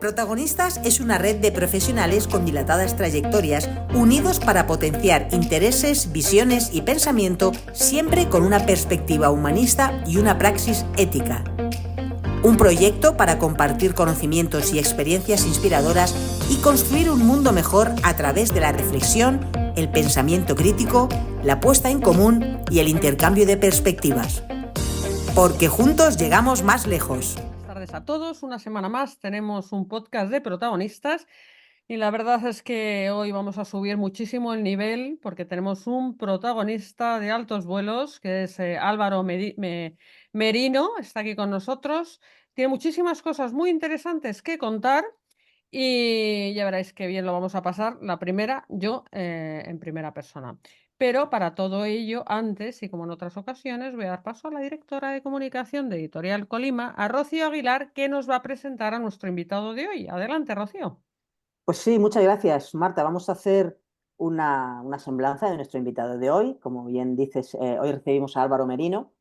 Protagonistas es una red de profesionales con dilatadas trayectorias, unidos para potenciar intereses, visiones y pensamiento, siempre con una perspectiva humanista y una praxis ética. Un proyecto para compartir conocimientos y experiencias inspiradoras y construir un mundo mejor a través de la reflexión, el pensamiento crítico, la puesta en común y el intercambio de perspectivas. Porque juntos llegamos más lejos. Buenas tardes a todos. Una semana más tenemos un podcast de protagonistas y la verdad es que hoy vamos a subir muchísimo el nivel porque tenemos un protagonista de altos vuelos que es Álvaro Merino, está aquí con nosotros. Tiene muchísimas cosas muy interesantes que contar y ya veréis qué bien lo vamos a pasar. La primera, yo en primera persona. Pero para todo ello, antes y como en otras ocasiones, voy a dar paso a la directora de comunicación de Editorial Colima, a Rocío Aguilar, que nos va a presentar a nuestro invitado de hoy. Adelante, Rocío. Pues sí, muchas gracias, Marta. Vamos a hacer una semblanza de nuestro invitado de hoy. Como bien dices, hoy recibimos a Álvaro Merino.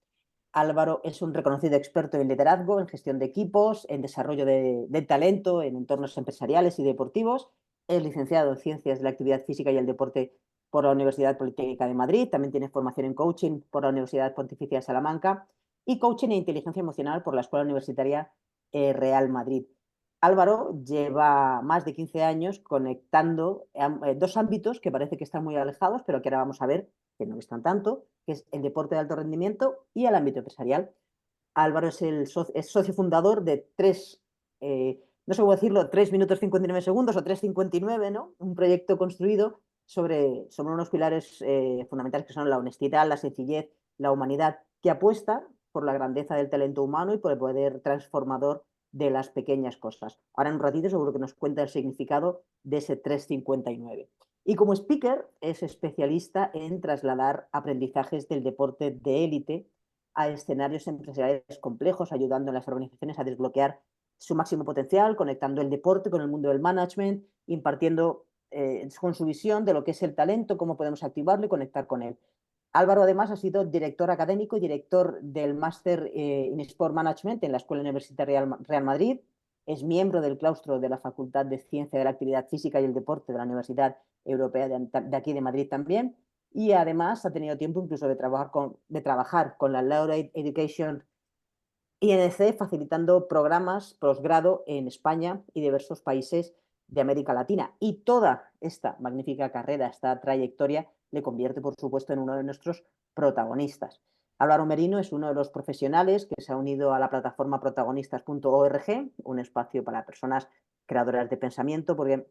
Álvaro es un reconocido experto en liderazgo, en gestión de equipos, en desarrollo de talento, en entornos empresariales y deportivos. Es licenciado en Ciencias de la Actividad Física y el Deporte por la Universidad Politécnica de Madrid. También tiene formación en coaching por la Universidad Pontificia de Salamanca y coaching e inteligencia emocional por la Escuela Universitaria Real Madrid. Álvaro lleva más de 15 años conectando dos ámbitos que parece que están muy alejados, pero que ahora vamos a ver que no están tanto, que es el deporte de alto rendimiento y el ámbito empresarial. Álvaro es socio fundador de no sé cómo decirlo, 3 minutos 59 segundos o 3:59, ¿no? Un proyecto construido sobre unos pilares fundamentales que son la honestidad, la sencillez, la humanidad, que apuesta por la grandeza del talento humano y por el poder transformador de las pequeñas cosas. Ahora en un ratito seguro que nos cuenta el significado de ese 3:59. Y como speaker es especialista en trasladar aprendizajes del deporte de élite a escenarios empresariales complejos, ayudando a las organizaciones a desbloquear su máximo potencial, conectando el deporte con el mundo del management, impartiendo con su visión de lo que es el talento, cómo podemos activarlo y conectar con él. Álvaro además ha sido director académico y director del Máster in Sport Management en la Escuela Universitaria Real Madrid. Es miembro del claustro de la Facultad de Ciencia de la Actividad Física y el Deporte de la Universidad Europea de aquí de Madrid también. Y además ha tenido tiempo incluso de trabajar con la Laureate Education INC, facilitando programas posgrado en España y diversos países de América Latina. Y toda esta magnífica carrera, esta trayectoria, le convierte, por supuesto, en uno de nuestros protagonistas. Álvaro Merino es uno de los profesionales que se ha unido a la plataforma protagonistas.org, un espacio para personas creadoras de pensamiento, porque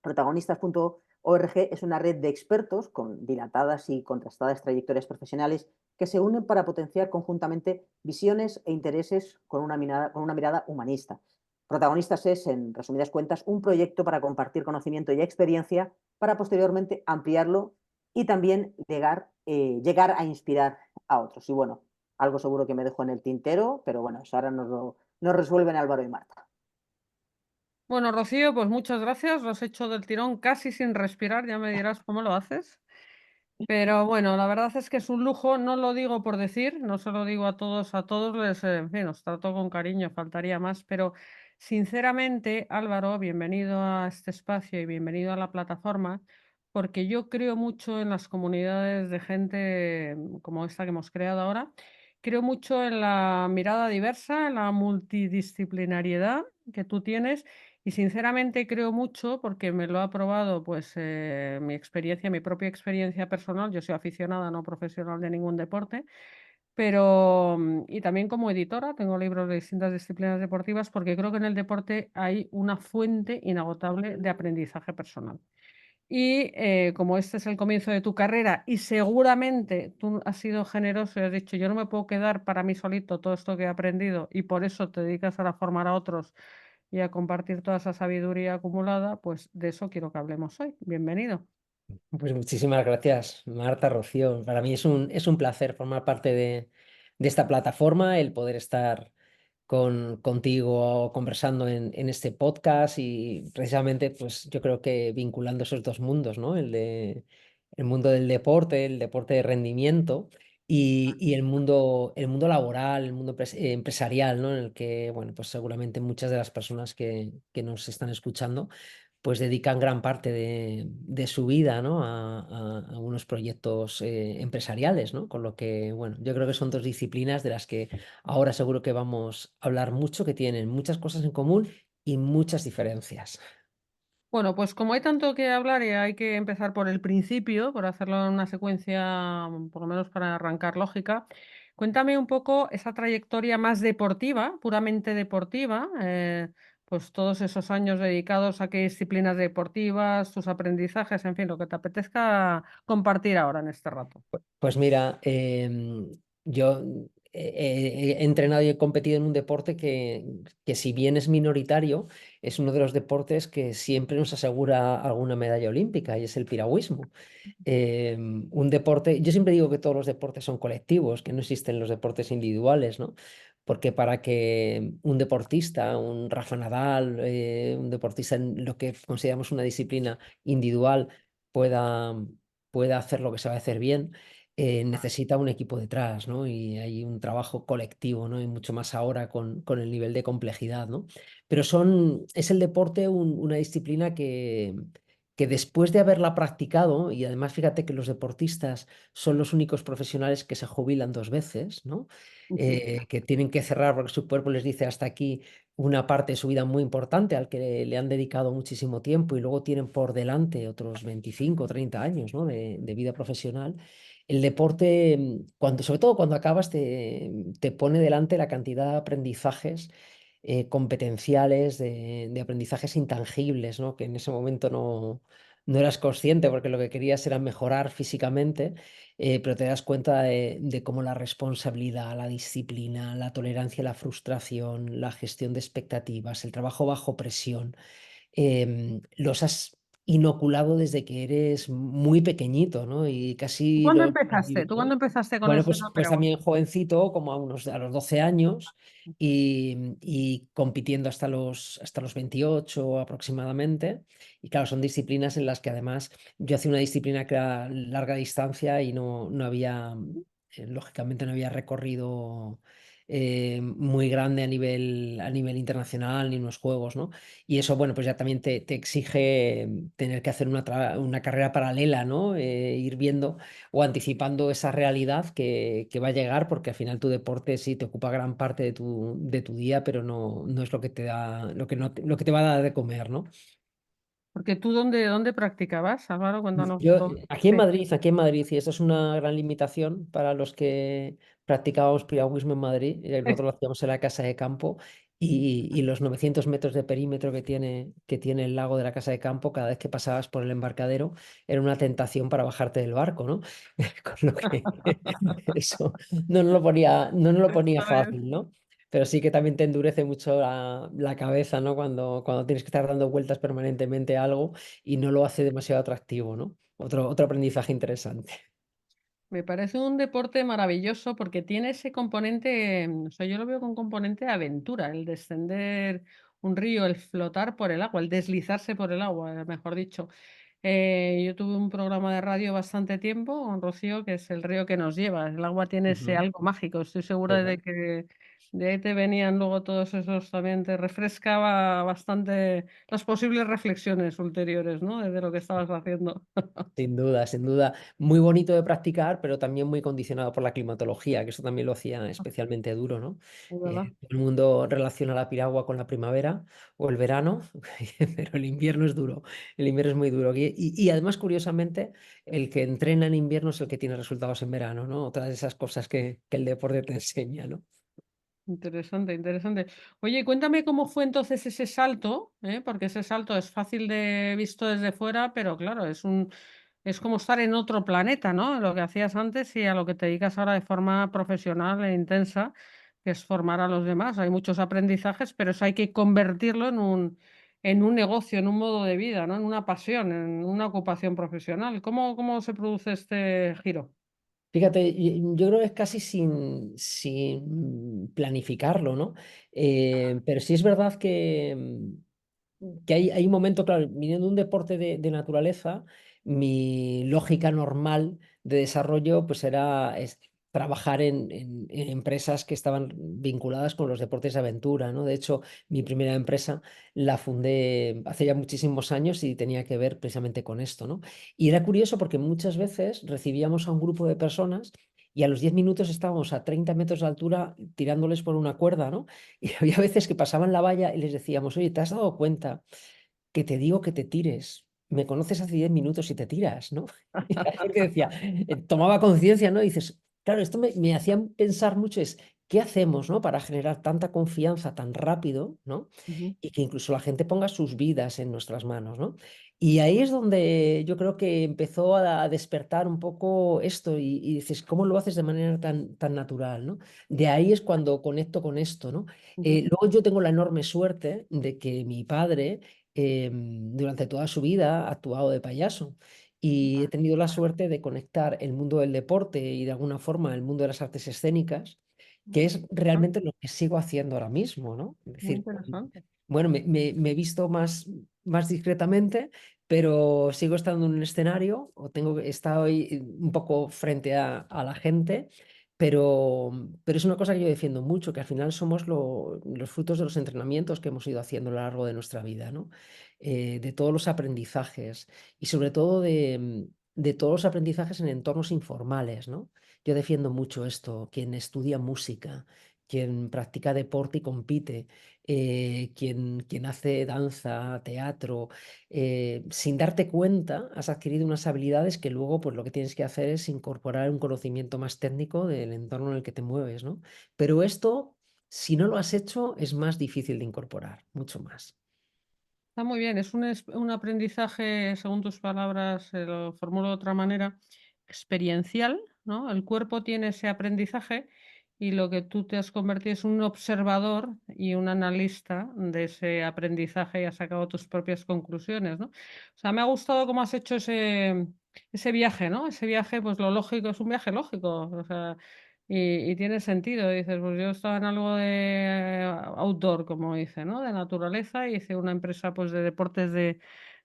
protagonistas.org es una red de expertos con dilatadas y contrastadas trayectorias profesionales que se unen para potenciar conjuntamente visiones e intereses con una mirada humanista. Protagonistas es, en resumidas cuentas, un proyecto para compartir conocimiento y experiencia para posteriormente ampliarlo y también llegar a inspirar a otros. Y bueno, algo seguro que me dejo en el tintero, pero bueno, eso ahora nos resuelven Álvaro y Marta. Bueno, Rocío, pues muchas gracias. Lo has hecho del tirón casi sin respirar, ya me dirás cómo lo haces. Pero bueno, la verdad es que es un lujo, no lo digo por decir, no se lo digo a todos les, en fin, os trato con cariño, faltaría más, pero sinceramente, Álvaro, bienvenido a este espacio y bienvenido a la plataforma, porque yo creo mucho en las comunidades de gente como esta que hemos creado ahora, creo mucho en la mirada diversa, en la multidisciplinariedad que tú tienes y sinceramente creo mucho, porque me lo ha probado pues mi experiencia, mi propia experiencia personal. Yo soy aficionada, no profesional de ningún deporte, pero y también como editora tengo libros de distintas disciplinas deportivas porque creo que en el deporte hay una fuente inagotable de aprendizaje personal. Y como este es el comienzo de tu carrera y seguramente tú has sido generoso y has dicho, yo no me puedo quedar para mí solito todo esto que he aprendido y por eso te dedicas a formar a otros y a compartir toda esa sabiduría acumulada, pues de eso quiero que hablemos hoy. Bienvenido. Pues muchísimas gracias, Marta, Rocío. Para mí es un placer formar parte de esta plataforma, el poder estar contigo conversando en este podcast y precisamente pues yo creo que vinculando esos dos mundos, ¿no? El mundo del deporte, el deporte de rendimiento y el mundo laboral, el mundo empresarial, ¿no? En el que, bueno, pues seguramente muchas de las personas que nos están escuchando pues dedican gran parte de su vida, ¿no? A unos proyectos empresariales, ¿no? Con lo que, bueno, yo creo que son dos disciplinas de las que ahora seguro que vamos a hablar mucho, que tienen muchas cosas en común y muchas diferencias. Bueno, pues como hay tanto que hablar y hay que empezar por el principio, por hacerlo en una secuencia, por lo menos para arrancar lógica, cuéntame un poco esa trayectoria más deportiva, puramente deportiva, pues todos esos años dedicados a qué disciplinas deportivas, tus aprendizajes, en fin, lo que te apetezca compartir ahora en este rato. Pues mira, yo he entrenado y he competido en un deporte que si bien es minoritario, es uno de los deportes que siempre nos asegura alguna medalla olímpica y es el piragüismo. Un deporte, yo siempre digo que todos los deportes son colectivos, que no existen los deportes individuales, ¿no? Porque para que un deportista, un Rafa Nadal, un deportista en lo que consideramos una disciplina individual pueda, pueda hacer lo que sabe hacer bien, necesita un equipo detrás, ¿no? Y hay un trabajo colectivo, ¿no? Y mucho más ahora con el nivel de complejidad, ¿no? Pero es el deporte una disciplina que después de haberla practicado, y además fíjate que los deportistas son los únicos profesionales que se jubilan 2 veces, ¿no? Que tienen que cerrar porque su cuerpo les dice hasta aquí una parte de su vida muy importante al que le han dedicado muchísimo tiempo y luego tienen por delante otros 25 o 30 años, ¿no? de vida profesional. El deporte, sobre todo cuando acabas, te pone delante la cantidad de aprendizajes competenciales, de aprendizajes intangibles, ¿no? Que en ese momento no eras consciente porque lo que querías era mejorar físicamente, pero te das cuenta de cómo la responsabilidad, la disciplina, la tolerancia a la frustración, la gestión de expectativas, el trabajo bajo presión, los has inoculado desde que eres muy pequeñito, ¿no? Y ¿Tú casi cuándo lo empezaste? vives, ¿Tú cuándo ¿no? empezaste con Bueno, eso? pues también jovencito, como a los 12 años, y compitiendo hasta los 28 aproximadamente. Y claro, son disciplinas en las que además yo hacía una disciplina que era larga distancia y no había, lógicamente no había recorrido muy grande a nivel internacional ni en los juegos, ¿no? Y eso, bueno, pues ya también te exige tener que hacer una carrera paralela, ¿no? Ir viendo o anticipando esa realidad que va a llegar, porque al final tu deporte sí te ocupa gran parte de tu día, pero no es lo que te da, lo que, no, lo que te va a dar de comer, ¿no? Porque tú ¿dónde practicabas, Álvaro? Cuéntanos un Yo, poco. Sí. aquí en Madrid, y eso es una gran limitación para los que practicábamos piragüismo en Madrid. Nosotros lo hacíamos en la casa de campo y los 900 metros de perímetro que tiene el lago de la casa de campo, cada vez que pasabas por el embarcadero, era una tentación para bajarte del barco, ¿no? Con lo que eso no nos lo ponía Está bien. fácil, ¿no? Pero sí que también te endurece mucho la cabeza, ¿no? Cuando tienes que estar dando vueltas permanentemente a algo y no lo hace demasiado atractivo, ¿no? Otro aprendizaje interesante. Me parece un deporte maravilloso porque tiene ese componente, o sea, yo lo veo con componente de aventura, el descender un río, el flotar por el agua, el deslizarse por el agua, mejor dicho. Yo tuve un programa de radio bastante tiempo con Rocío, que es el río que nos lleva. El agua tiene ese Ujú. algo mágico. Estoy segura de Exacto. que de ahí te venían luego todos esos, también te refrescaba bastante las posibles reflexiones ulteriores, ¿no? De lo que estabas haciendo. Sin duda, sin duda. Muy bonito de practicar, pero también muy condicionado por la climatología, que eso también lo hacía especialmente duro, ¿no? Es verdad. Todo el mundo relaciona la piragua con la primavera o el verano, pero el invierno es duro. El invierno es muy duro. Y además, curiosamente, el que entrena en invierno es el que tiene resultados en verano, ¿no? Otra de esas cosas que el deporte te enseña, ¿no? Interesante, interesante. Oye, cuéntame cómo fue entonces ese salto, ¿eh? Porque ese salto es fácil de visto desde fuera, pero claro, es como estar en otro planeta, ¿no? Lo que hacías antes y a lo que te dedicas ahora de forma profesional e intensa, que es formar a los demás. Hay muchos aprendizajes, pero eso hay que convertirlo en un negocio, en un modo de vida, ¿no? En una pasión, en una ocupación profesional. ¿Cómo se produce este giro? Fíjate, yo creo que es casi sin planificarlo, ¿no? Pero sí es verdad que hay un momento, claro, viniendo de un deporte de naturaleza, mi lógica normal de desarrollo pues trabajar en empresas que estaban vinculadas con los deportes de aventura, ¿no? De hecho, mi primera empresa la fundé hace ya muchísimos años y tenía que ver precisamente con esto, ¿no? Y era curioso porque muchas veces recibíamos a un grupo de personas y a los 10 minutos estábamos a 30 metros de altura tirándoles por una cuerda, ¿no? Y había veces que pasaban la valla y les decíamos, oye, ¿te has dado cuenta que te digo que te tires? Me conoces hace 10 minutos y te tiras, ¿no? Y la gente decía, tomaba conciencia, ¿no? Y dices, claro, esto me hacía pensar mucho, es, ¿qué hacemos, ¿no? Para generar tanta confianza tan rápido, ¿no? Ujú. Y que incluso la gente ponga sus vidas en nuestras manos, ¿no? Y ahí es donde yo creo que empezó a despertar un poco esto y dices, ¿cómo lo haces de manera tan natural, ¿no? De ahí es cuando conecto con esto, ¿no? Ujú. Luego yo tengo la enorme suerte de que mi padre durante toda su vida ha actuado de payaso y he tenido la suerte de conectar el mundo del deporte y de alguna forma el mundo de las artes escénicas, que es realmente lo que sigo haciendo ahora mismo, ¿no? Es Muy decir, interesante. bueno, me he visto más discretamente, pero sigo estando en un escenario o estoy un poco frente a la gente, pero es una cosa que yo defiendo mucho, que al final somos los frutos de los entrenamientos que hemos ido haciendo a lo largo de nuestra vida, ¿no? De todos los aprendizajes y sobre todo de todos los aprendizajes en entornos informales, ¿no? Yo defiendo mucho esto, quien estudia música, quien practica deporte y compite, quien hace danza, teatro, sin darte cuenta, has adquirido unas habilidades que luego pues lo que tienes que hacer es incorporar un conocimiento más técnico del entorno en el que te mueves, ¿no? Pero esto, si no lo has hecho, es más difícil de incorporar, mucho más. Está muy bien, es un aprendizaje, según tus palabras, lo formulo de otra manera, experiencial, ¿no? El cuerpo tiene ese aprendizaje y lo que tú te has convertido es un observador y un analista de ese aprendizaje y has sacado tus propias conclusiones, ¿no? O sea, me ha gustado cómo has hecho ese viaje, ¿no? Ese viaje, pues lo lógico, es un viaje lógico, o sea, y tiene sentido, dices, pues yo estaba en algo de outdoor, como dice, ¿no? De naturaleza, y hice una empresa pues de deportes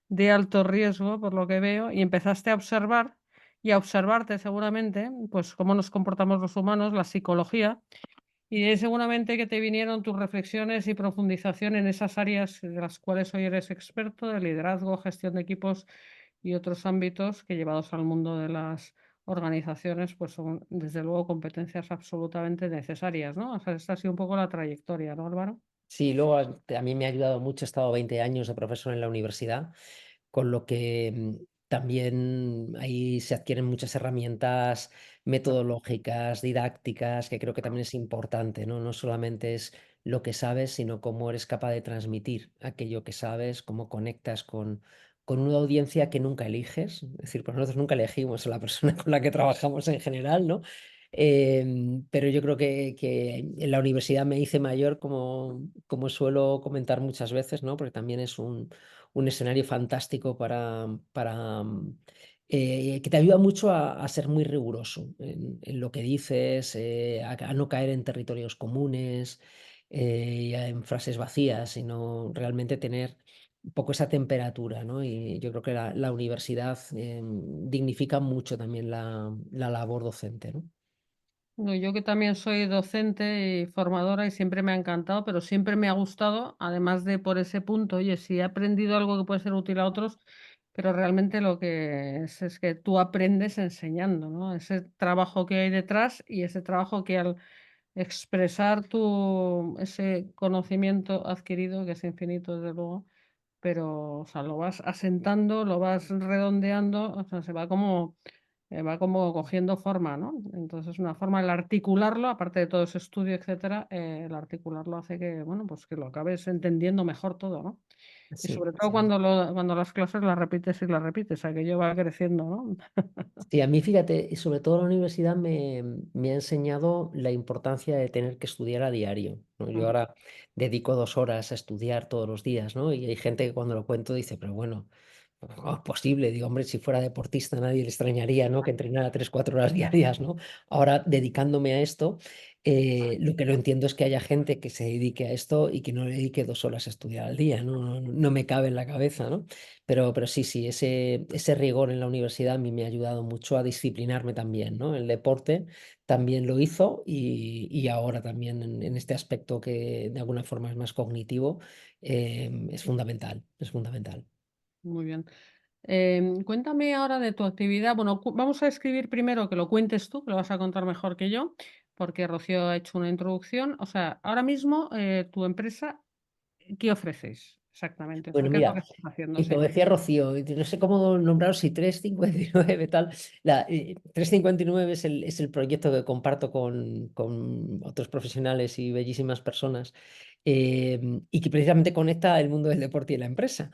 de alto riesgo, por lo que veo, y empezaste a observar y a observarte seguramente, pues cómo nos comportamos los humanos, la psicología, y de ahí seguramente que te vinieron tus reflexiones y profundización en esas áreas de las cuales hoy eres experto, de liderazgo, gestión de equipos y otros ámbitos que llevados al mundo de las organizaciones, pues son desde luego competencias absolutamente necesarias, ¿no? O sea, esta ha sido un poco la trayectoria, ¿no, Álvaro? Sí, luego a mí me ha ayudado mucho, he estado 20 años de profesor en la universidad, con lo que también ahí se adquieren muchas herramientas metodológicas, didácticas, que creo que también es importante, ¿no? No solamente es lo que sabes, sino cómo eres capaz de transmitir aquello que sabes, cómo conectas con una audiencia que nunca eliges. Es decir, pues nosotros nunca elegimos a la persona con la que trabajamos en general, ¿no? Pero yo creo que en la universidad me hice mayor, como suelo comentar muchas veces, ¿no? Porque también es un escenario fantástico que te ayuda mucho a ser muy riguroso en lo que dices, a no caer en territorios comunes y en frases vacías, sino realmente tener un poco esa temperatura, ¿no? Y yo creo que la universidad dignifica mucho también la labor docente, ¿no? No, yo que también soy docente y formadora y siempre me ha encantado, pero siempre me ha gustado, además de por ese punto, oye, si he aprendido algo que puede ser útil a otros, pero realmente lo que es que tú aprendes enseñando, ¿no? Ese trabajo que hay detrás y ese trabajo que al expresar ese conocimiento adquirido, que es infinito, desde luego, pero, o sea, lo vas asentando, lo vas redondeando, o sea, va como cogiendo forma, ¿no? Entonces, una forma, el articularlo, aparte de todo ese estudio, etcétera, el articularlo hace que, bueno, pues que lo acabes entendiendo mejor todo, ¿no? Y Sí, sobre todo sí. cuando las clases las repites y las repites, aquello va creciendo, ¿no? Sí, a mí, fíjate, y sobre todo la universidad me ha enseñado la importancia de tener que estudiar a diario, ¿no? Yo Ujú. ahora dedico 2 horas a estudiar todos los días, ¿no? Y hay gente que cuando lo cuento dice, pero bueno, es posible, digo, hombre, si fuera deportista nadie le extrañaría, ¿no? Que entrenara 3, 4 horas diarias, ¿no? Ahora, dedicándome a esto, lo que no entiendo es que haya gente que se dedique a esto y que no le dedique 2 horas a estudiar al día, ¿no? No me cabe en la cabeza, ¿no? Pero sí, sí, ese rigor en la universidad a mí me ha ayudado mucho a disciplinarme también, ¿no? El deporte también lo hizo y ahora también en este aspecto que de alguna forma es más cognitivo, es fundamental, es fundamental. Muy bien. Cuéntame ahora de tu actividad. Bueno, vamos a escribir primero que lo cuentes tú, que lo vas a contar mejor que yo, porque Rocío ha hecho una introducción. O sea, ahora mismo tu empresa, ¿qué ofrecéis exactamente? O sea, Bueno, ¿qué es lo mira, que estás haciendo? y como Sí. decía Rocío, no sé cómo nombraros, si 359 tal. 359 es el proyecto que comparto con otros profesionales y bellísimas personas, y que precisamente conecta el mundo del deporte y la empresa,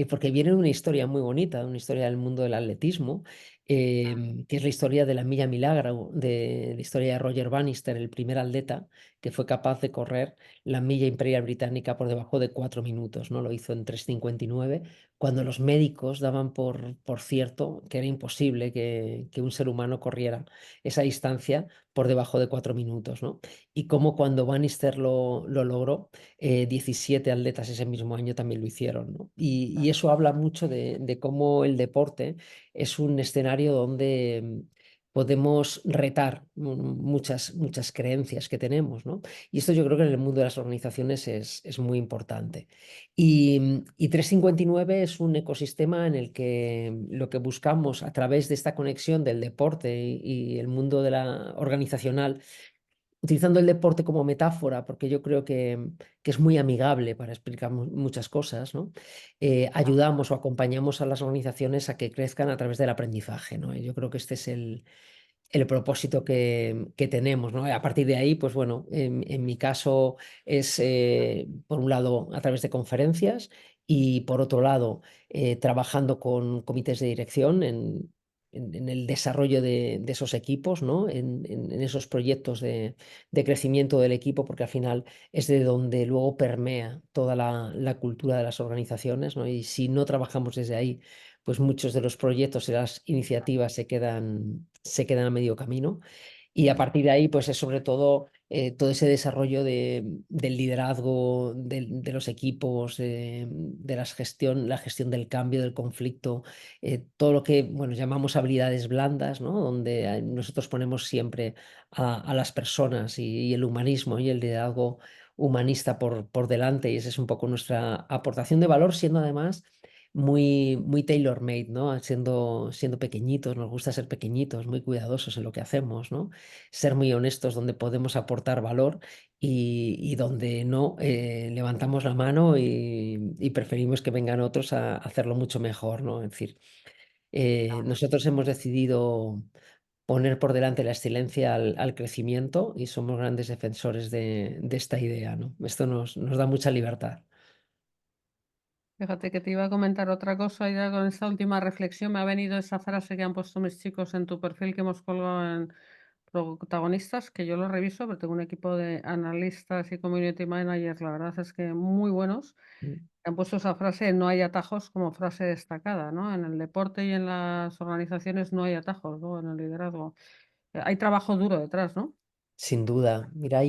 porque viene de una historia muy bonita, de una historia del mundo del atletismo, que es la historia de la Milla Milagra, de la historia de Roger Bannister, el primer atleta que fue capaz de correr la milla imperial británica por debajo de 4 minutos, ¿no? Lo hizo en 3:59, cuando los médicos daban por cierto que era imposible que un ser humano corriera esa distancia por debajo de 4 minutos, ¿no? Y como cuando Bannister lo logró, 17 atletas ese mismo año también lo hicieron, ¿no? Y eso habla mucho de cómo el deporte es un escenario donde podemos retar muchas creencias que tenemos, ¿no? Y esto yo creo que en el mundo de las organizaciones es muy importante. Y 359 es un ecosistema en el que lo que buscamos a través de esta conexión del deporte y el mundo de la organizacional, utilizando el deporte como metáfora, porque yo creo que es muy amigable para explicar muchas cosas, ¿no? Ayudamos o acompañamos a las organizaciones a que crezcan a través del aprendizaje, ¿no? Y yo creo que este es el propósito que tenemos, ¿no? A partir de ahí, pues bueno, en mi caso es, por un lado, a través de conferencias y por otro lado, trabajando con comités de dirección en el desarrollo de esos equipos, ¿no? En esos proyectos de crecimiento del equipo, porque al final es de donde luego permea toda la cultura de las organizaciones, ¿no? Y si no trabajamos desde ahí, pues muchos de los proyectos y las iniciativas se quedan a medio camino. Y a partir de ahí, pues es sobre todo todo ese desarrollo del liderazgo de los equipos, de la gestión del cambio, del conflicto, todo lo que, bueno, llamamos habilidades blandas, ¿no? Donde nosotros ponemos siempre a las personas y el humanismo y el liderazgo humanista por delante, y esa es un poco nuestra aportación de valor, siendo además muy tailor-made, ¿no? Siendo pequeñitos, nos gusta ser pequeñitos, muy cuidadosos en lo que hacemos, ¿no? Ser muy honestos donde podemos aportar valor y donde no, levantamos la mano y preferimos que vengan otros a hacerlo mucho mejor, ¿no? Es decir, nosotros hemos decidido poner por delante la excelencia al crecimiento y somos grandes defensores de esta idea, ¿no? Esto nos da mucha libertad. Fíjate que te iba a comentar otra cosa y ya con esta última reflexión me ha venido esa frase que han puesto mis chicos en tu perfil que hemos colgado en protagonistas, que yo lo reviso, pero tengo un equipo de analistas y community managers, la verdad es que muy buenos. Mm. Han puesto esa frase, no hay atajos como frase destacada, ¿no? En el deporte y en las organizaciones no hay atajos, ¿no? En el liderazgo. Hay trabajo duro detrás, ¿no? Sin duda. Mira,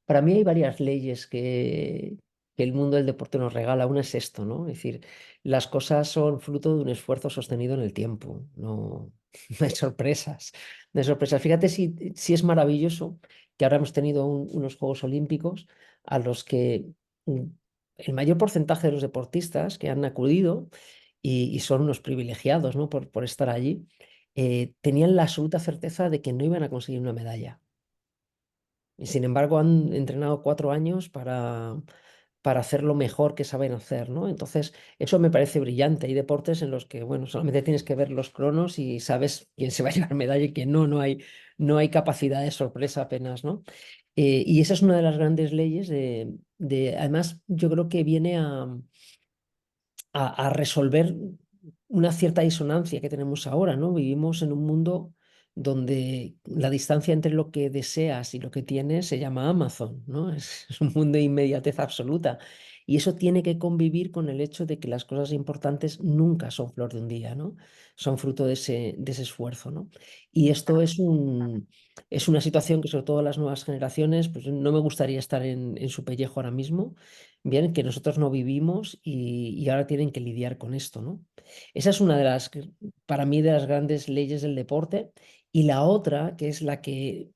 para mí hay varias leyes que el mundo del deporte nos regala. Una es esto, ¿no? Es decir, las cosas son fruto de un esfuerzo sostenido en el tiempo. No, no hay sorpresas. No hay sorpresas. Fíjate si es maravilloso que ahora hemos tenido unos Juegos Olímpicos a los que mm, el mayor porcentaje de los deportistas que han acudido y son unos privilegiados, ¿no? Por estar allí, tenían la absoluta certeza de que no iban a conseguir una medalla. Y sin embargo, han entrenado 4 años para hacer lo mejor que saben hacer, ¿no? Entonces, eso me parece brillante. Hay deportes en los que, bueno, solamente tienes que ver los cronos y sabes quién se va a llevar medalla y quién no, no hay capacidad de sorpresa apenas, ¿no? Y esa es una de las grandes leyes además, yo creo que viene a resolver una cierta disonancia que tenemos ahora, ¿no? Vivimos en un mundo donde la distancia entre lo que deseas y lo que tienes se llama Amazon, ¿no? Es un mundo de inmediatez absoluta. Y eso tiene que convivir con el hecho de que las cosas importantes nunca son flor de un día, ¿no? Son fruto de ese esfuerzo, ¿no? Y esto es una situación que sobre todo las nuevas generaciones, pues no me gustaría estar en su pellejo ahora mismo, bien, que nosotros no vivimos y ahora tienen que lidiar con esto, ¿no? Esa es una de las, para mí, de las grandes leyes del deporte. Y la otra, que es la que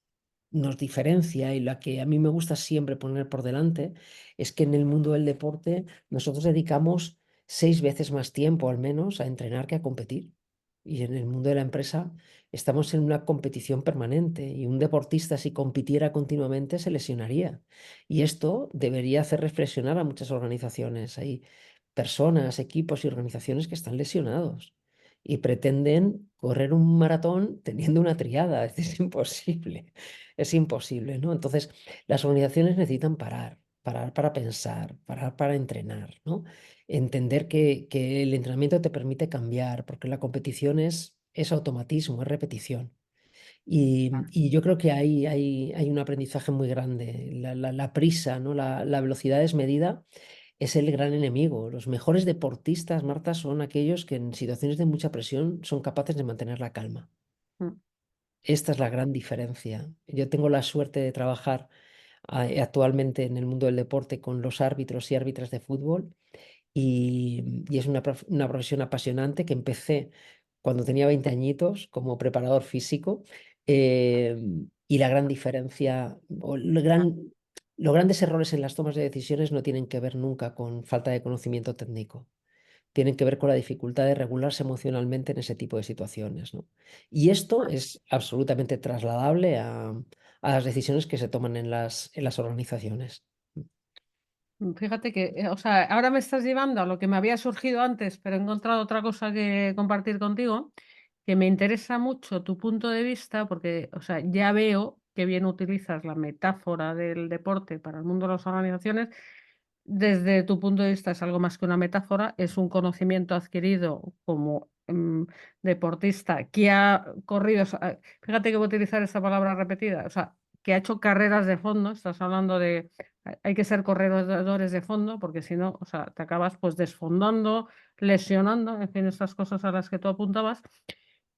nos diferencia y la que a mí me gusta siempre poner por delante, es que en el mundo del deporte nosotros dedicamos 6 veces más tiempo al menos a entrenar que a competir. Y en el mundo de la empresa estamos en una competición permanente y un deportista si compitiera continuamente se lesionaría. Y esto debería hacer reflexionar a muchas organizaciones. Hay personas, equipos y organizaciones que están lesionados y pretenden correr un maratón teniendo una triada. Es imposible, es imposible, ¿no? Entonces, las organizaciones necesitan parar para pensar, parar para entrenar, ¿no? Entender que el entrenamiento te permite cambiar, porque la competición es automatismo, es repetición. Y yo creo que hay un aprendizaje muy grande. La prisa, ¿no? La velocidad desmedida es el gran enemigo. Los mejores deportistas, Marta, son aquellos que en situaciones de mucha presión son capaces de mantener la calma. Mm. Esta es la gran diferencia. Yo tengo la suerte de trabajar actualmente en el mundo del deporte con los árbitros y árbitras de fútbol y es una profesión apasionante que empecé cuando tenía 20 añitos como preparador físico. eh, y la gran diferencia, los grandes errores en las tomas de decisiones no tienen que ver nunca con falta de conocimiento técnico, tienen que ver con la dificultad de regularse emocionalmente en ese tipo de situaciones, ¿no? Y esto es absolutamente trasladable a las decisiones que se toman en las organizaciones. Fíjate que, o sea, ahora me estás llevando a lo que me había surgido antes, pero he encontrado otra cosa que compartir contigo, que me interesa mucho tu punto de vista, porque, o sea, ya veo que bien utilizas la metáfora del deporte para el mundo de las organizaciones. Desde tu punto de vista es algo más que una metáfora, es un conocimiento adquirido como deportista que ha corrido, fíjate que voy a utilizar esta palabra repetida, o sea, que ha hecho carreras de fondo, estás hablando de, hay que ser corredores de fondo, porque si no, o sea, te acabas pues desfondando, lesionando, en fin, estas cosas a las que tú apuntabas.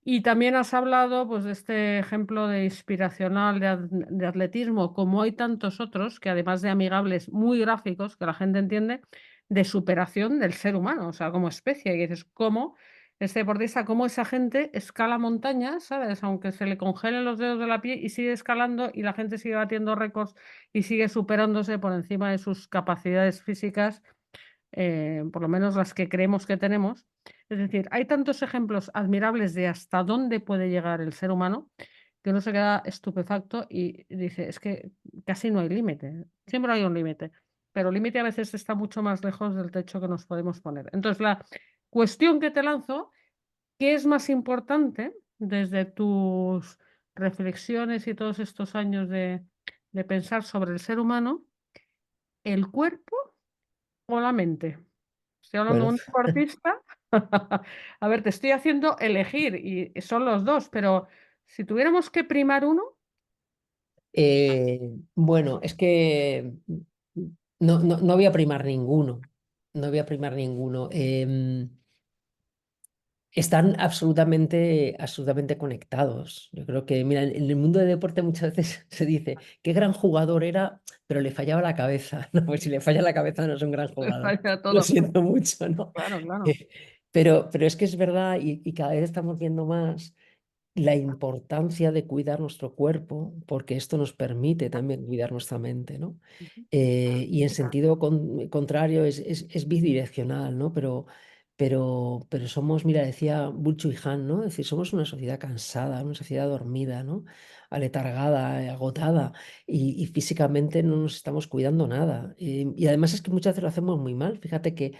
Y también has hablado pues, de este ejemplo de inspiracional de atletismo, como hay tantos otros, que además de amigables, muy gráficos, que la gente entiende, de superación del ser humano, o sea, como especie. Y dices, ¿cómo este deportista, cómo esa gente escala montañas, ¿sabes? Aunque se le congelen los dedos de la pie y sigue escalando y la gente sigue batiendo récords y sigue superándose por encima de sus capacidades físicas, por lo menos las que creemos que tenemos. Es decir, hay tantos ejemplos admirables de hasta dónde puede llegar el ser humano que uno se queda estupefacto y dice, es que casi no hay límite, siempre hay un límite, pero el límite a veces está mucho más lejos del techo que nos podemos poner. Entonces, la cuestión que te lanzo, ¿qué es más importante desde tus reflexiones y todos estos años de pensar sobre el ser humano, el cuerpo o la mente? Estoy hablando Bueno, de un deportista. A ver, te estoy haciendo elegir y son los dos, pero si tuviéramos que primar uno, bueno, es que no voy a primar ninguno. No voy a primar ninguno. Están absolutamente conectados. Yo creo que, mira, en el mundo del deporte muchas veces se dice, qué gran jugador era, pero le fallaba la cabeza. No, pues si le falla la cabeza no es un gran le jugador. falla Lo todo. siento mucho, ¿no? Claro, claro. Pero es que es verdad y cada vez estamos viendo más la importancia de cuidar nuestro cuerpo, porque esto nos permite también cuidar nuestra mente, ¿no? Ujú. Y en sentido contrario es bidireccional, ¿no? Pero somos, mira, decía Bulchu y Han, ¿no? Es decir, somos una sociedad cansada, una sociedad dormida, ¿no? Aletargada, agotada, y físicamente no nos estamos cuidando nada. Y además es que muchas veces lo hacemos muy mal. Fíjate que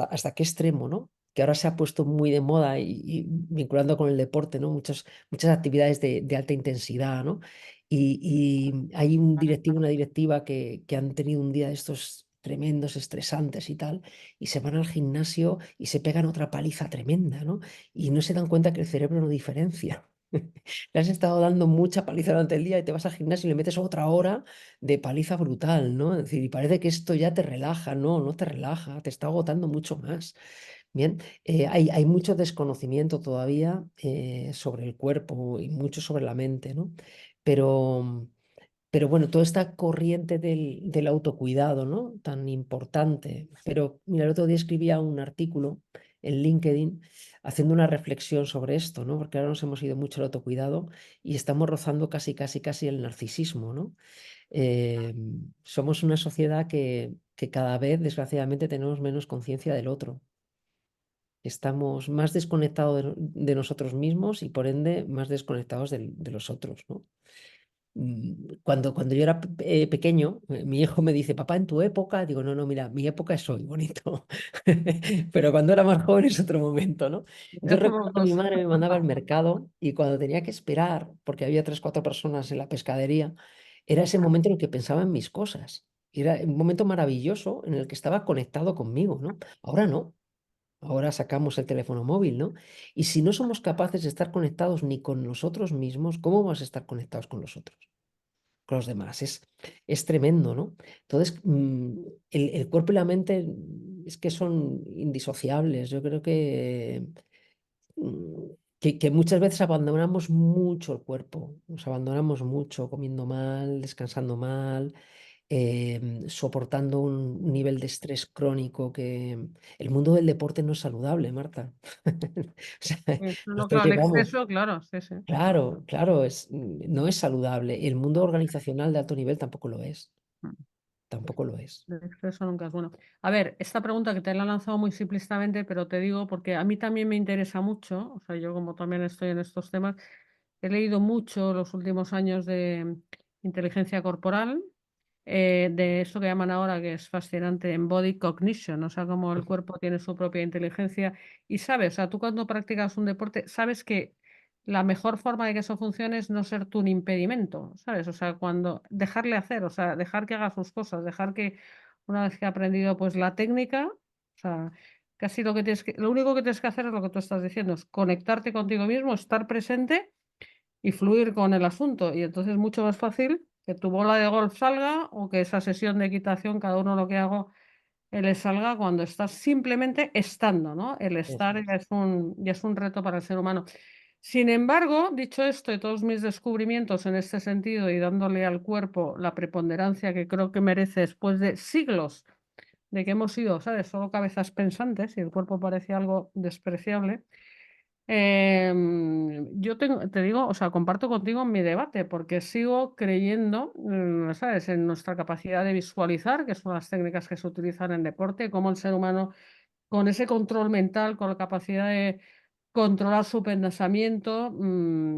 hasta qué extremo, ¿no? Que ahora se ha puesto muy de moda y vinculando con el deporte, ¿no? Muchas actividades de alta intensidad, ¿no? Y hay un directivo, una directiva que han tenido un día de estos tremendos, estresantes y tal, y se van al gimnasio y se pegan otra paliza tremenda, ¿no? Y no se dan cuenta que el cerebro no diferencia. Le has estado dando mucha paliza durante el día y te vas al gimnasio y le metes otra hora de paliza brutal, ¿no? Es decir, y parece que esto ya te relaja, no, no te relaja, te está agotando mucho más. Bien, hay mucho desconocimiento todavía sobre el cuerpo y mucho sobre la mente, ¿no? Pero, pero bueno, toda esta corriente del autocuidado, ¿no? Tan importante. Pero mira, el otro día escribía un artículo en LinkedIn haciendo una reflexión sobre esto, ¿no? Porque ahora nos hemos ido mucho al autocuidado y estamos rozando casi el narcisismo, ¿no? Eh, Somos una sociedad que cada vez, desgraciadamente, tenemos menos conciencia del otro. Estamos más desconectados de nosotros mismos y por ende más desconectados de los otros, ¿no? Cuando yo era pequeño, mi hijo me dice, papá, en tu época, digo, no, no, mira, mi época es hoy, bonito. Pero cuando era más joven es otro momento, ¿no? Yo Ya somos recuerdo que mi dos. madre me mandaba al mercado y cuando tenía que esperar, porque había 3, 4 personas en la pescadería, era ese momento en el que pensaba en mis cosas. Era un momento maravilloso en el que estaba conectado conmigo, ¿no? Ahora no. Ahora sacamos el teléfono móvil, ¿no? Y si no somos capaces de estar conectados ni con nosotros mismos, ¿cómo vamos a estar conectados con los otros? Con los demás. Es tremendo, ¿no? Entonces, el cuerpo y la mente es que son indisociables. Yo creo mm, que muchas veces abandonamos mucho el cuerpo, nos abandonamos mucho comiendo mal, descansando mal, soportando un nivel de estrés crónico que el mundo del deporte no es saludable, Marta. O sea, Lo nosotros claro, el llevamos, exceso, claro, sí, sí. claro, claro, no es saludable. El mundo organizacional de alto nivel tampoco lo es, tampoco lo es. El exceso nunca es bueno. A ver, esta pregunta que te la he lanzado muy simplistamente, pero te digo porque a mí también me interesa mucho, o sea, yo como también estoy en estos temas, he leído mucho los últimos años de inteligencia corporal, de eso que llaman ahora, que es fascinante, embodied cognition, o sea, como el cuerpo tiene su propia inteligencia y sabes, o sea, tú cuando practicas un deporte, sabes que la mejor forma de que eso funcione es no ser tú un impedimento, ¿sabes? O sea, cuando dejarle hacer, o sea, dejar que haga sus cosas, dejar que una vez que ha aprendido pues la técnica, o sea, casi lo que lo único que tienes que hacer es lo que tú estás diciendo, es conectarte contigo mismo, estar presente y fluir con el asunto. Y entonces es mucho más fácil que tu bola de golf salga o que esa sesión de equitación, cada uno lo que hago, le salga cuando estás simplemente estando, ¿no? El Eso estar es. ya es un reto para el ser humano. Sin embargo, dicho esto y todos mis descubrimientos en este sentido y dándole al cuerpo la preponderancia que creo que merece después de siglos de que hemos sido, ¿sabes? Solo cabezas pensantes y el cuerpo parece algo despreciable. Yo te digo, o sea, comparto contigo mi debate porque sigo creyendo, ¿sabes?, en nuestra capacidad de visualizar, que son las técnicas que se utilizan en deporte, cómo el ser humano, con ese control mental, con la capacidad de controlar su pensamiento,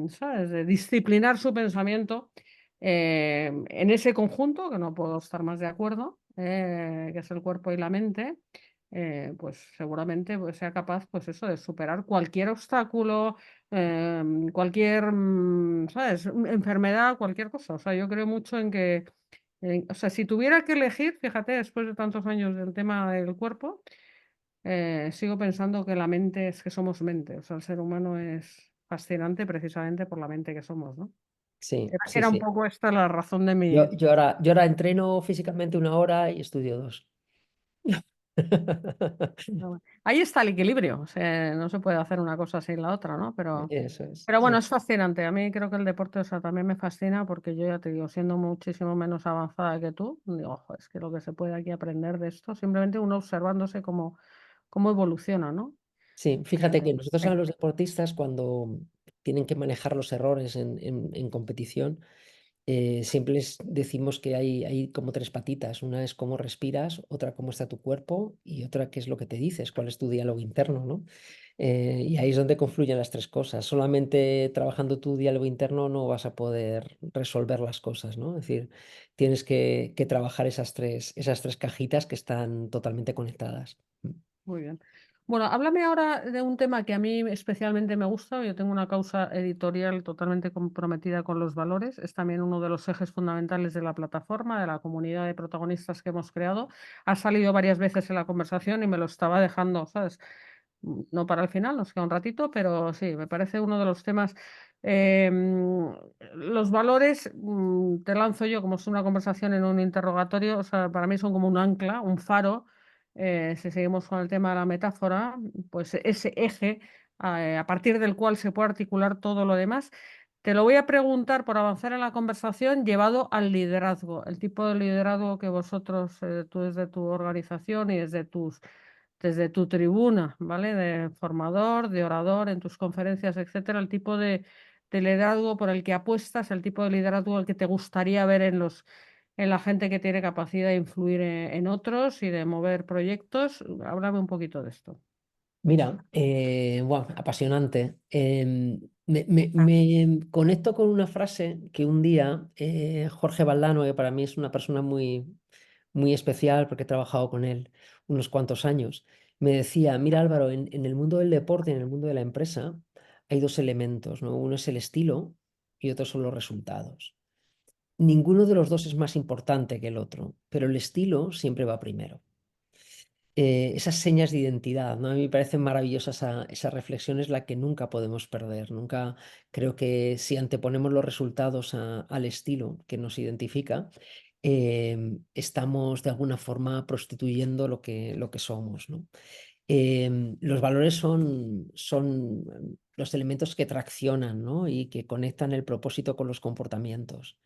¿sabes?, de disciplinar su pensamiento, en ese conjunto, que no puedo estar más de acuerdo, que es el cuerpo y la mente, pues seguramente pues, sea capaz, pues eso, de superar cualquier obstáculo, cualquier, ¿sabes?, enfermedad, cualquier cosa. O sea, yo creo mucho en que, o sea, si tuviera que elegir, fíjate, después de tantos años del tema del cuerpo, sigo pensando que la mente es que somos mente. O sea, el ser humano es fascinante precisamente por la mente que somos, ¿no? Sí, sí, Era un sí. poco esta la razón de mi... Yo ahora entreno físicamente 1 hora y estudio 2. Ahí está el equilibrio. O sea, no se puede hacer una cosa sin la otra, ¿no? Eso es. Pero bueno, es fascinante. A mí creo que el deporte, o sea, también me fascina porque yo ya te digo, siendo muchísimo menos avanzada que tú, digo, ojo, es que lo que se puede aquí aprender de esto, simplemente uno observándose cómo evoluciona, ¿no? Sí, fíjate que nosotros Sí. a los deportistas cuando tienen que manejar los errores en competición, siempre les decimos que hay como 3 patitas. Una es cómo respiras, otra cómo está tu cuerpo y otra qué es lo que te dices, cuál es tu diálogo interno, ¿no? Y ahí es donde confluyen las 3 cosas. Solamente trabajando tu diálogo interno no vas a poder resolver las cosas, ¿no? Es decir, tienes que trabajar esas tres cajitas que están totalmente conectadas. Muy bien. Bueno, háblame ahora de un tema que a mí especialmente me gusta. Yo tengo una causa editorial totalmente comprometida con los valores. Es también uno de los ejes fundamentales de la plataforma, de la comunidad de protagonistas que hemos creado. Ha salido varias veces en la conversación y me lo estaba dejando, ¿sabes?, no para el final, nos queda un ratito, pero sí, me parece uno de los temas. eh, los valores, te lanzo yo como es una conversación en un interrogatorio, o sea, para mí son como un ancla, un faro. Si seguimos con el tema de la metáfora, pues ese eje a partir del cual se puede articular todo lo demás. Te lo voy a preguntar por avanzar en la conversación llevado al liderazgo, el tipo de liderazgo que vosotros, tú desde tu organización y desde tu tribuna, ¿vale? De formador, de orador, en tus conferencias, etcétera, el tipo de liderazgo por el que apuestas, el tipo de liderazgo el que te gustaría ver en la gente que tiene capacidad de influir en otros y de mover proyectos. Háblame un poquito de esto. Mira, buah, apasionante. Me conecto con una frase que un día Jorge Valdano, que para mí es una persona muy especial porque he trabajado con él unos cuantos años, me decía, mira Álvaro, en el mundo del deporte, en el mundo de la empresa, hay dos elementos, ¿no? Uno es el estilo y otro son los resultados. Ninguno de los dos es más importante que el otro, pero el estilo siempre va primero. Esas señas de identidad, ¿no? A mí me parece maravillosa esa reflexión, es la que nunca podemos perder. Nunca creo que si anteponemos los resultados al estilo que nos identifica, estamos de alguna forma prostituyendo lo que somos, ¿no? Los valores son los elementos que traccionan, ¿no? Y que conectan el propósito con los comportamientos.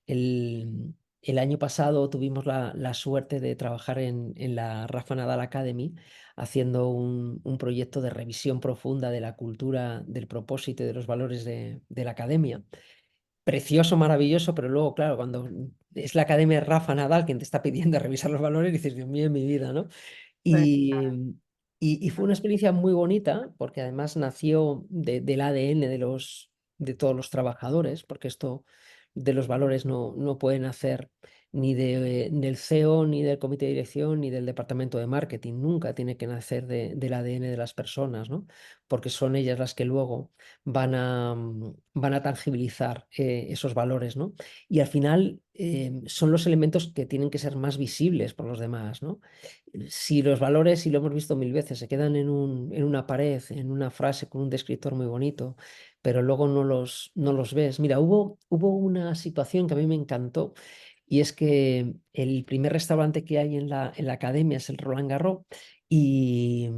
El año pasado tuvimos la suerte de trabajar en la Rafa Nadal Academy haciendo un proyecto de revisión profunda de la cultura, del propósito y de los valores de la academia. Precioso, maravilloso, pero luego, claro, cuando es la academia Rafa Nadal quien te está pidiendo revisar los valores, dices, Dios mío, en mi vida, ¿no? Sí, Y fue una experiencia muy bonita porque además nació del ADN de todos los trabajadores, porque esto de los valores no pueden hacer del CEO, ni del comité de dirección, ni del departamento de marketing. Nunca tiene que nacer del ADN de las personas, ¿no? Porque son ellas las que luego van a tangibilizar esos valores, ¿no? Y al final son los elementos que tienen que ser más visibles por los demás, ¿no? Si los valores, y lo hemos visto mil veces, se quedan en una pared, en una frase con un descriptor muy bonito, pero luego no los ves. Mira, hubo una situación que a mí me encantó y es que el primer restaurante que hay en la academia es el Roland Garros y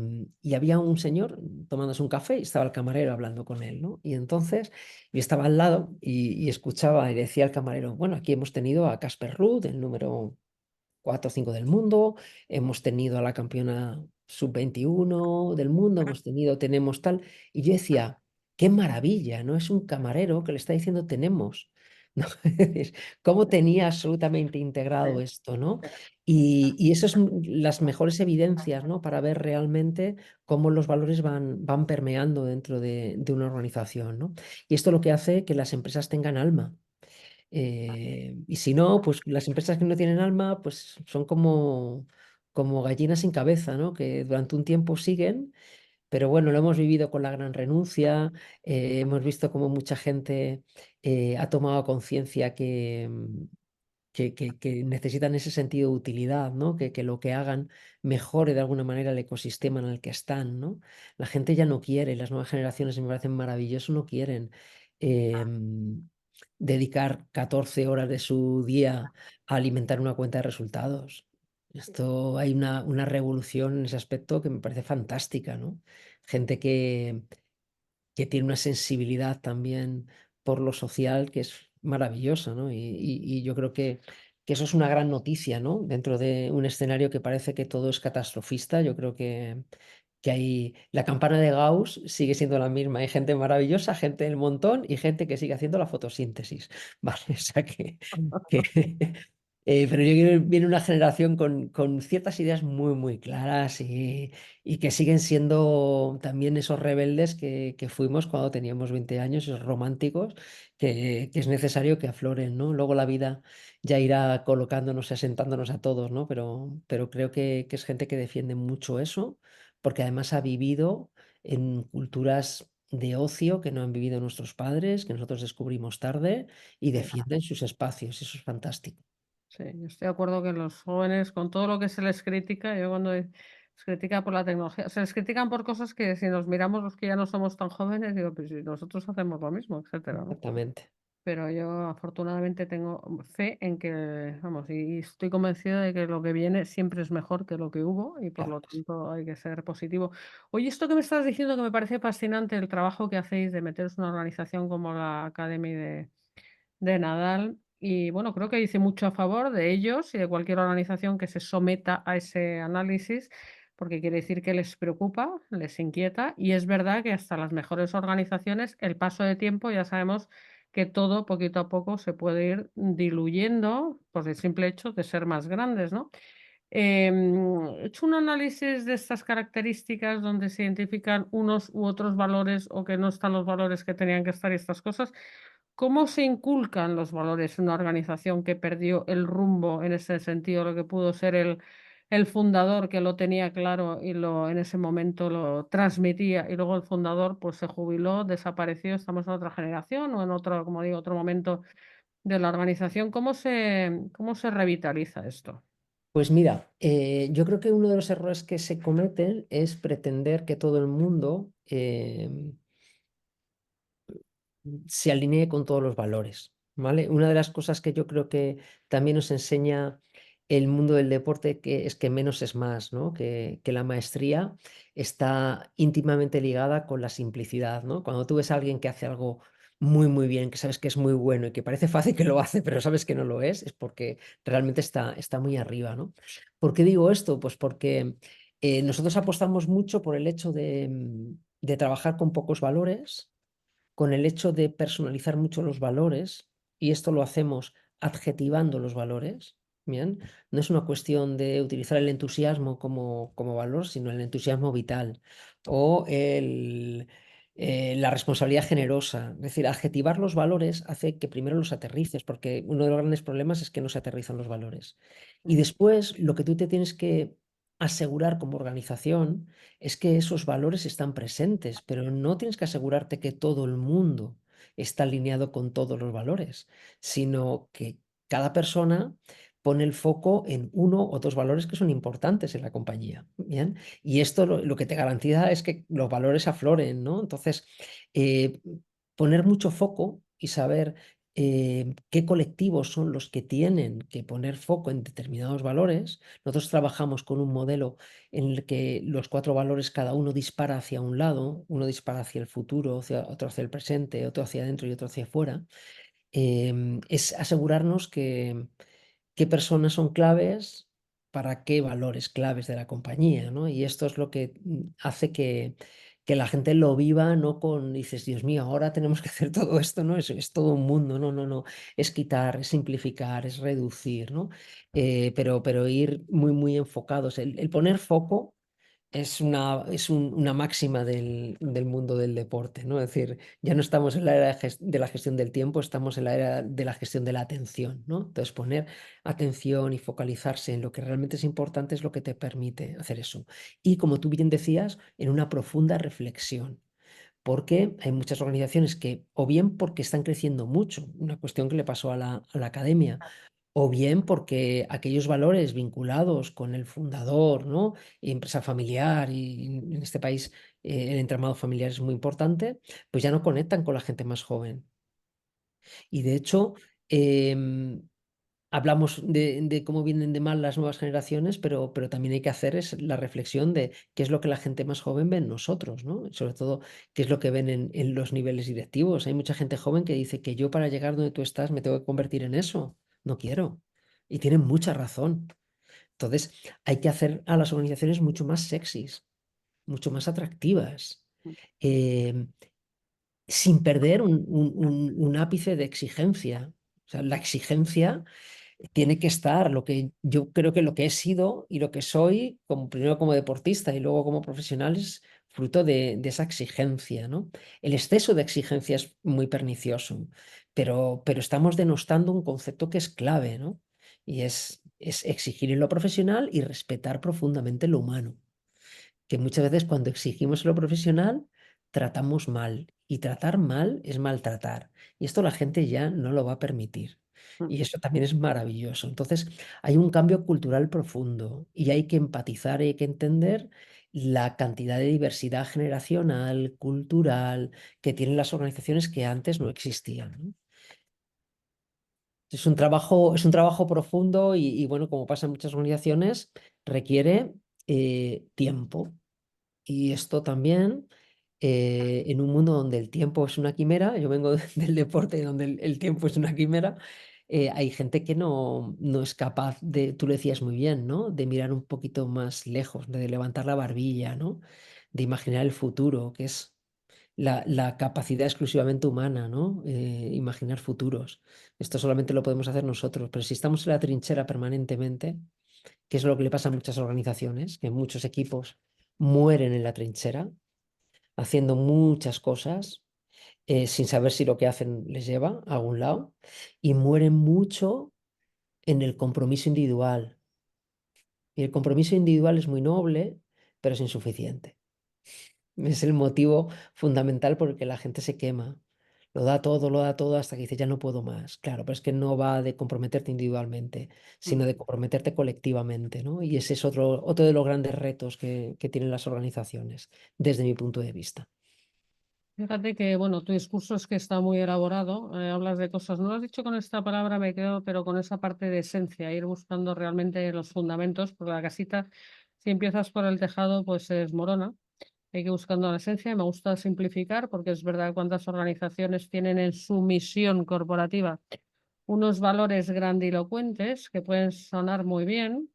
había un señor tomándose un café y estaba el camarero hablando con él, ¿no? Y entonces yo estaba al lado y escuchaba y decía al camarero, bueno, aquí hemos tenido a Casper Ruud, el número 4 o 5 del mundo, hemos tenido a la campeona sub-21 del mundo, tenemos tal. Y yo decía, qué maravilla, ¿no? Es un camarero que le está diciendo tenemos, ¿no? Es decir, cómo tenía absolutamente integrado esto, ¿no? Y eso es las mejores evidencias, ¿no? Para ver realmente cómo los valores van permeando dentro de una organización, ¿no? Y esto lo que hace que las empresas tengan alma. Y si no, pues las empresas que no tienen alma, pues son como gallinas sin cabeza, ¿no? Que durante un tiempo siguen, pero bueno, lo hemos vivido con la gran renuncia, hemos visto cómo mucha gente ha tomado conciencia que necesitan ese sentido de utilidad, ¿no? Que lo que hagan mejore de alguna manera el ecosistema en el que están, ¿no? La gente ya no quiere, las nuevas generaciones me parecen maravilloso, no quieren dedicar 14 horas de su día a alimentar una cuenta de resultados. Esto hay una revolución en ese aspecto que me parece fantástica, ¿no? Gente que tiene una sensibilidad también por lo social que es maravillosa, ¿no? Y yo creo que eso es una gran noticia, ¿no? Dentro de un escenario que parece que todo es catastrofista, yo creo que hay la campana de Gauss sigue siendo la misma. Hay gente maravillosa, gente del montón y gente que sigue haciendo la fotosíntesis, ¿vale? O sea que, pero yo creo que viene una generación con ciertas ideas muy claras y que siguen siendo también esos rebeldes que fuimos cuando teníamos 20 años, esos románticos, que es necesario que afloren, ¿no? Luego la vida ya irá colocándonos y asentándonos a todos, ¿no? Pero creo que es gente que defiende mucho eso, porque además ha vivido en culturas de ocio que no han vivido nuestros padres, que nosotros descubrimos tarde, y defienden sus espacios. Eso es fantástico. Sí, yo estoy de acuerdo que los jóvenes, con todo lo que se les critica, yo cuando Se critica por la tecnología, se les critican por cosas que si nos miramos los que ya no somos tan jóvenes, digo, pues si nosotros hacemos lo mismo, etcétera, ¿no? Exactamente. Pero yo afortunadamente tengo fe en que, vamos, y estoy convencida de que lo que viene siempre es mejor que lo que hubo y por Claro. lo tanto hay que ser positivo. Oye, esto que me estás diciendo que me parece fascinante, el trabajo que hacéis de meteros en una organización como la Academy de Nadal. Y bueno, creo que dice mucho a favor de ellos y de cualquier organización que se someta a ese análisis, porque quiere decir que les preocupa, les inquieta, y es verdad que hasta las mejores organizaciones, el paso de tiempo, ya sabemos que todo poquito a poco se puede ir diluyendo por el simple hecho de ser más grandes, ¿no? He hecho un análisis de estas características donde se identifican unos u otros valores o que no están los valores que tenían que estar y estas cosas. ¿Cómo se inculcan los valores en una organización que perdió el rumbo en ese sentido, lo que pudo ser el fundador que lo tenía claro y en ese momento lo transmitía y luego el fundador pues se jubiló, desapareció, estamos en otra generación o en otro, como digo, otro momento de la organización? ¿Cómo se revitaliza esto? Pues mira, yo creo que uno de los errores que se cometen es pretender que todo el mundo se alinee con todos los valores, ¿vale? Una de las cosas que yo creo que también nos enseña el mundo del deporte es que menos es más, ¿no? Que la maestría está íntimamente ligada con la simplicidad, ¿no? Cuando tú ves a alguien que hace algo muy, muy bien, que sabes que es muy bueno y que parece fácil que lo hace, pero sabes que no lo es porque realmente está muy arriba, ¿no? ¿Por qué digo esto? Pues porque nosotros apostamos mucho por el hecho de trabajar con pocos valores, con el hecho de personalizar mucho los valores, y esto lo hacemos adjetivando los valores, ¿bien? No es una cuestión de utilizar el entusiasmo como valor, sino el entusiasmo vital o la responsabilidad generosa. Es decir, adjetivar los valores hace que primero los aterrices, porque uno de los grandes problemas es que no se aterrizan los valores. Y después, lo que tú te tienes que asegurar como organización es que esos valores están presentes, pero no tienes que asegurarte que todo el mundo está alineado con todos los valores, sino que cada persona pone el foco en uno o dos valores que son importantes en la compañía. Bien, y esto lo que te garantiza es que los valores afloren, ¿no? Entonces, eh, poner mucho foco y saber qué colectivos son los que tienen que poner foco en determinados valores. Nosotros trabajamos con un modelo en el que los cuatro valores cada uno dispara hacia un lado, uno dispara hacia el futuro, otro hacia el presente, otro hacia adentro y otro hacia afuera. Es asegurarnos qué personas son claves para qué valores claves de la compañía, ¿no? Y esto es lo que hace que la gente lo viva, no dices, Dios mío, ahora tenemos que hacer todo esto, ¿no? Es todo un mundo, no, no, no. Es quitar, es simplificar, es reducir, ¿no? Pero ir muy, muy enfocados. El poner foco es una máxima del mundo del deporte, ¿no? Es decir, ya no estamos en la era de la gestión del tiempo, estamos en la era de la gestión de la atención, ¿no? Entonces, poner atención y focalizarse en lo que realmente es importante es lo que te permite hacer eso. Y como tú bien decías, en una profunda reflexión. Porque hay muchas organizaciones que, o bien porque están creciendo mucho, una cuestión que le pasó a la academia, o bien porque aquellos valores vinculados con el fundador, ¿no? Y empresa familiar, y en este país el entramado familiar es muy importante, pues ya no conectan con la gente más joven. Y de hecho, em, hablamos de cómo vienen de mal las nuevas generaciones, pero también hay que hacer es la reflexión de qué es lo que la gente más joven ve en nosotros, ¿no? Sobre todo, qué es lo que ven en los niveles directivos. Hay mucha gente joven que dice que yo para llegar donde tú estás me tengo que convertir en eso. No quiero. Y tienen mucha razón. Entonces, hay que hacer a las organizaciones mucho más sexys, mucho más atractivas, eh, sin perder un ápice de exigencia. O sea, la exigencia tiene que estar, lo que yo creo que lo que he sido y lo que soy, primero como deportista y luego como profesional, es fruto de esa exigencia, ¿no? El exceso de exigencia es muy pernicioso, pero estamos denostando un concepto que es clave, ¿no? Y es exigir en lo profesional y respetar profundamente lo humano, que muchas veces cuando exigimos en lo profesional, tratamos mal, y tratar mal es maltratar, y esto la gente ya no lo va a permitir. Mm. Y eso también es maravilloso. Entonces, hay un cambio cultural profundo y hay que empatizar y hay que entender la cantidad de diversidad generacional, cultural, que tienen las organizaciones que antes no existían, ¿no? Es un trabajo profundo y, bueno, como pasa en muchas organizaciones, requiere tiempo. Y esto también, en un mundo donde el tiempo es una quimera, yo vengo del deporte donde el tiempo es una quimera, hay gente que no es capaz de, tú lo decías muy bien, ¿no? De mirar un poquito más lejos, de levantar la barbilla, ¿no? De imaginar el futuro, que es la capacidad exclusivamente humana, ¿no? Imaginar futuros. Esto solamente lo podemos hacer nosotros, pero si estamos en la trinchera permanentemente, que es lo que le pasa a muchas organizaciones, que muchos equipos mueren en la trinchera, haciendo muchas cosas, sin saber si lo que hacen les lleva a algún lado, y mueren mucho en el compromiso individual. Y el compromiso individual es muy noble, pero es insuficiente. Es el motivo fundamental por el que la gente se quema. Lo da todo hasta que dice, ya no puedo más. Claro, pero es que no va de comprometerte individualmente, sino de comprometerte colectivamente, ¿no? Y ese es otro de los grandes retos que tienen las organizaciones, desde mi punto de vista. Fíjate que, bueno, tu discurso es que está muy elaborado, hablas de cosas, no lo has dicho con esta palabra, me quedo, pero con esa parte de esencia, ir buscando realmente los fundamentos, porque la casita, si empiezas por el tejado, pues se desmorona. Hay que ir buscando la esencia y me gusta simplificar, porque es verdad cuántas organizaciones tienen en su misión corporativa unos valores grandilocuentes que pueden sonar muy bien.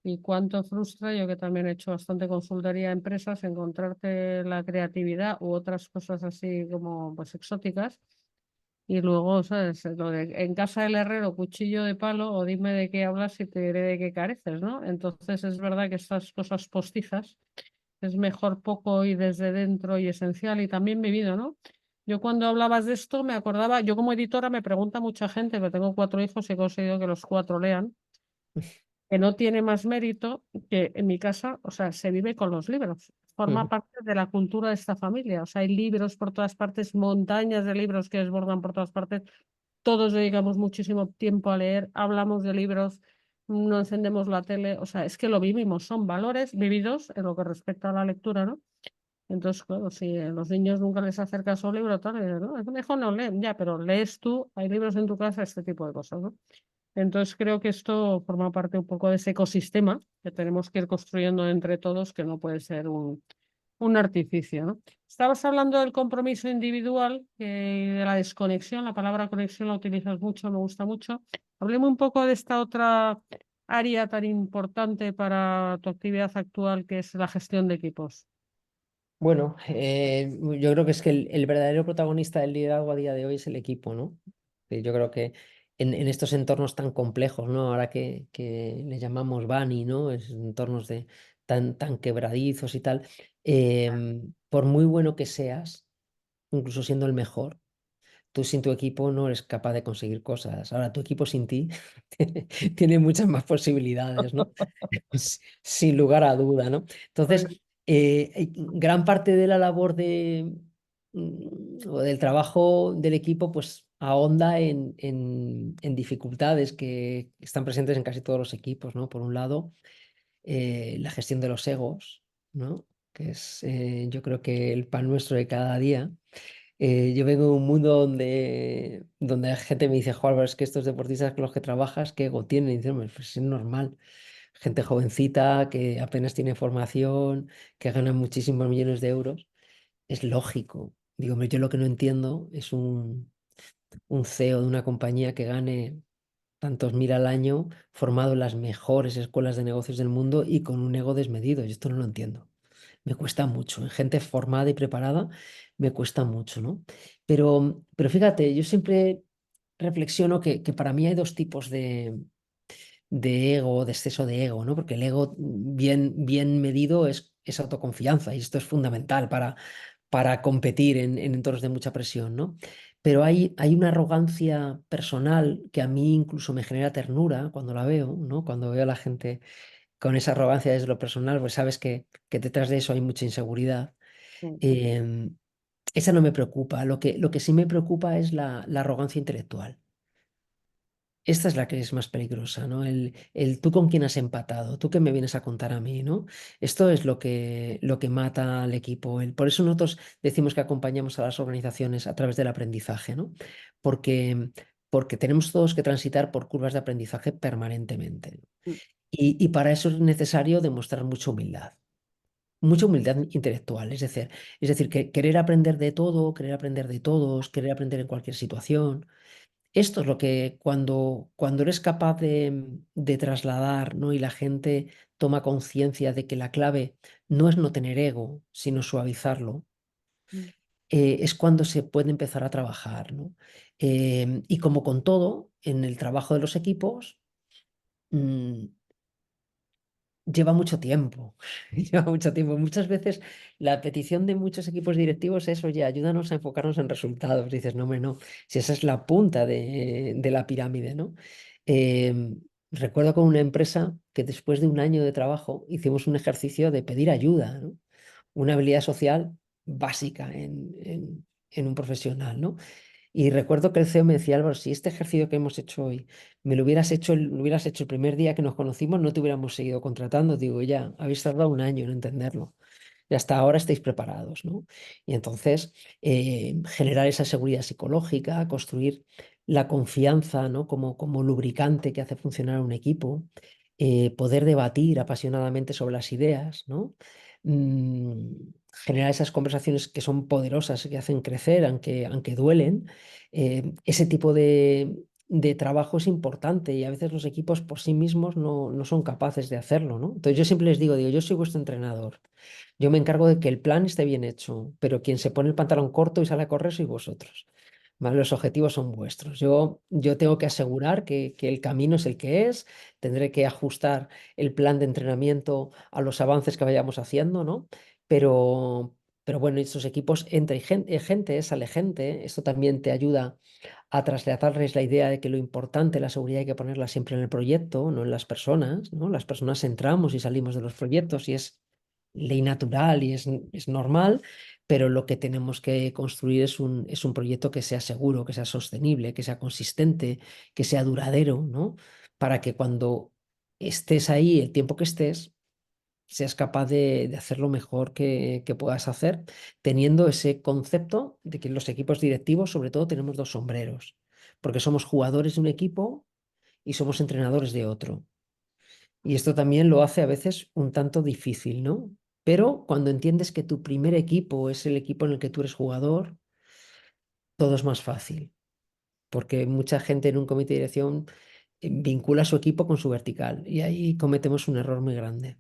Y cuánto frustra, yo que también he hecho bastante consultoría a empresas, encontrarte la creatividad u otras cosas así como pues exóticas. Y luego, ¿sabes? Lo de en casa del herrero, cuchillo de palo, o dime de qué hablas y te diré de qué careces, ¿no? Entonces es verdad que estas cosas postizas es mejor poco y desde dentro y esencial y también vivido, ¿no? Yo cuando hablabas de esto me acordaba, yo como editora me pregunta mucha gente, que tengo 4 hijos y he conseguido que los 4 lean, que no tiene más mérito que en mi casa, o sea, se vive con los libros. Forma Ujú. parte de la cultura de esta familia. O sea, hay libros por todas partes, montañas de libros que desbordan por todas partes. Todos dedicamos muchísimo tiempo a leer, hablamos de libros, no encendemos la tele. O sea, es que lo vivimos, son valores vividos en lo que respecta a la lectura, ¿no? Entonces, claro, si a los niños nunca les acercas un libro, tal, ¿no? Es mejor no leen, ya, pero lees tú, hay libros en tu casa, este tipo de cosas, ¿no? Entonces creo que esto forma parte un poco de ese ecosistema que tenemos que ir construyendo entre todos, que no puede ser un artificio, ¿no? Estabas hablando del compromiso individual y de la desconexión. La palabra conexión la utilizas mucho, me gusta mucho. Hablemos un poco de esta otra área tan importante para tu actividad actual, que es la gestión de equipos. Bueno, yo creo que es que el verdadero protagonista del liderazgo a día de hoy es el equipo, ¿no? Yo creo que en estos entornos tan complejos, ¿no? Ahora que le llamamos Bunny, ¿no? Es entornos tan quebradizos y tal. Por muy bueno que seas, incluso siendo el mejor, tú sin tu equipo no eres capaz de conseguir cosas. Ahora, tu equipo sin ti tiene muchas más posibilidades, ¿no? Sin lugar a duda, ¿no? Entonces, Pues, gran parte de la labor o del trabajo del equipo, pues ahonda en dificultades que están presentes en casi todos los equipos, ¿no? Por un lado, la gestión de los egos, ¿no? Que es, yo creo que el pan nuestro de cada día. Yo vengo de un mundo donde la gente me dice, Juan, es que estos deportistas con los que trabajas, ¿qué ego tienen? Y dicen, pues es normal. Gente jovencita que apenas tiene formación, que gana muchísimos millones de euros. Es lógico. Digo, hombre, yo lo que no entiendo es un CEO de una compañía que gane tantos mil al año, formado en las mejores escuelas de negocios del mundo y con un ego desmedido. Yo esto no lo entiendo. Me cuesta mucho. En gente formada y preparada me cuesta mucho, ¿no? Pero fíjate, yo siempre reflexiono que para mí hay dos tipos de ego, de exceso de ego, ¿no? Porque el ego bien medido es autoconfianza y esto es fundamental para competir en entornos de mucha presión, ¿no? Pero hay una arrogancia personal que a mí incluso me genera ternura cuando la veo, ¿no? Cuando veo a la gente con esa arrogancia desde lo personal, pues sabes que detrás de eso hay mucha inseguridad. Mm. Em, Esa no me preocupa. Lo que sí me preocupa es la arrogancia intelectual. Esta es la que es más peligrosa, ¿no? El tú con quién has empatado, tú qué me vienes a contar a mí, ¿no? Esto es lo que mata al equipo. Por eso nosotros decimos que acompañamos a las organizaciones a través del aprendizaje, ¿no? Porque, porque tenemos todos que transitar por curvas de aprendizaje permanentemente. Mm. Y para eso es necesario demostrar mucha humildad intelectual, es decir, que querer aprender de todo, querer aprender de todos, querer aprender en cualquier situación. Esto es lo que cuando eres capaz de trasladar, ¿no? Y la gente toma conciencia de que la clave no es no tener ego, sino suavizarlo, Mm. es cuando se puede empezar a trabajar, ¿no? Y como con todo, en el trabajo de los equipos, mm, lleva mucho tiempo, lleva mucho tiempo. Muchas veces la petición de muchos equipos directivos es, oye, ayúdanos a enfocarnos en resultados. Dices, no, hombre, no, si esa es la punta de la pirámide, ¿no? Recuerdo con una empresa que después de un año de trabajo hicimos un ejercicio de pedir ayuda, ¿no? Una habilidad social básica en un profesional, ¿no? Y recuerdo que el CEO me decía, Álvaro, si este ejercicio que hemos hecho hoy me lo hubieras hecho el primer día que nos conocimos, no te hubiéramos seguido contratando. Digo, ya, habéis tardado un año en entenderlo. Y hasta ahora estáis preparados, ¿no? Y entonces, generar esa seguridad psicológica, construir la confianza, ¿no? Como lubricante que hace funcionar a un equipo, poder debatir apasionadamente sobre las ideas, ¿no? Generar esas conversaciones que son poderosas, que hacen crecer, aunque duelen. Ese tipo de trabajo es importante y a veces los equipos por sí mismos no son capaces de hacerlo, ¿no? Entonces yo siempre les digo, yo soy vuestro entrenador. Yo me encargo de que el plan esté bien hecho, pero quien se pone el pantalón corto y sale a correr sois vosotros. ¿Vale? Los objetivos son vuestros. Yo tengo que asegurar que el camino es el que es, tendré que ajustar el plan de entrenamiento a los avances que vayamos haciendo, ¿no? Pero bueno, estos equipos entra y gente, sale gente. Esto también te ayuda a trasladarles la idea de que lo importante, la seguridad, hay que ponerla siempre en el proyecto, no en las personas, ¿no? Las personas entramos y salimos de los proyectos y es ley natural y es normal, pero lo que tenemos que construir es un proyecto que sea seguro, que sea sostenible, que sea consistente, que sea duradero, ¿no? Para que cuando estés ahí, el tiempo que estés, seas capaz de hacer lo mejor que puedas hacer, teniendo ese concepto de que los equipos directivos, sobre todo, tenemos dos sombreros, porque somos jugadores de un equipo y somos entrenadores de otro. Y esto también lo hace a veces un tanto difícil, ¿no? Pero cuando entiendes que tu primer equipo es el equipo en el que tú eres jugador, todo es más fácil, porque mucha gente en un comité de dirección vincula su equipo con su vertical y ahí cometemos un error muy grande.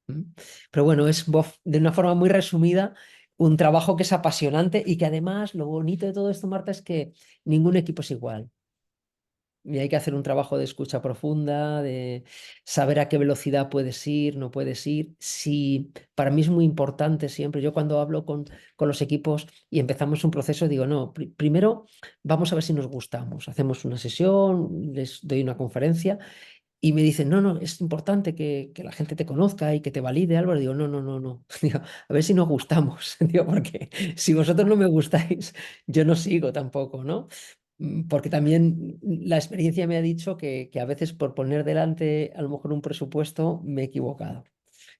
¿Mm? Pero bueno, de una forma muy resumida un trabajo que es apasionante y que además lo bonito de todo esto, Marta, es que ningún equipo es igual. Y hay que hacer un trabajo de escucha profunda, de saber a qué velocidad puedes ir, no puedes ir. Si, para mí es muy importante siempre, yo cuando hablo con los equipos y empezamos un proceso, digo, no, primero vamos a ver si nos gustamos. Hacemos una sesión, les doy una conferencia y me dicen, no, es importante que la gente te conozca y que te valide, Álvaro. Digo, no. Digo, a ver si nos gustamos. Digo, porque si vosotros no me gustáis, yo no sigo tampoco, ¿no? Porque también la experiencia me ha dicho que a veces por poner delante a lo mejor un presupuesto me he equivocado.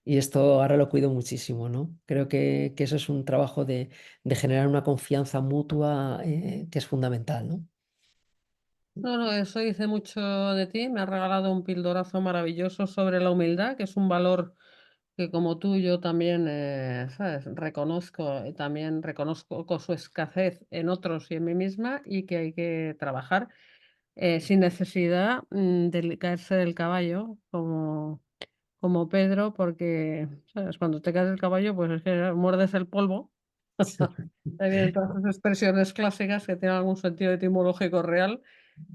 Y esto ahora lo cuido muchísimo, ¿no? Creo que eso es un trabajo de generar una confianza mutua que es fundamental, ¿no? No, eso dice mucho de ti. Me has regalado un pildorazo maravilloso sobre la humildad, que es un valor que como tú yo también, ¿sabes? Reconozco y también reconozco con su escasez en otros y en mí misma y que hay que trabajar sin necesidad de caerse del caballo como Pedro, porque, ¿sabes? Cuando te caes del caballo, pues es que muerdes el polvo. Ahí vienen todas esas expresiones clásicas que tienen algún sentido etimológico real.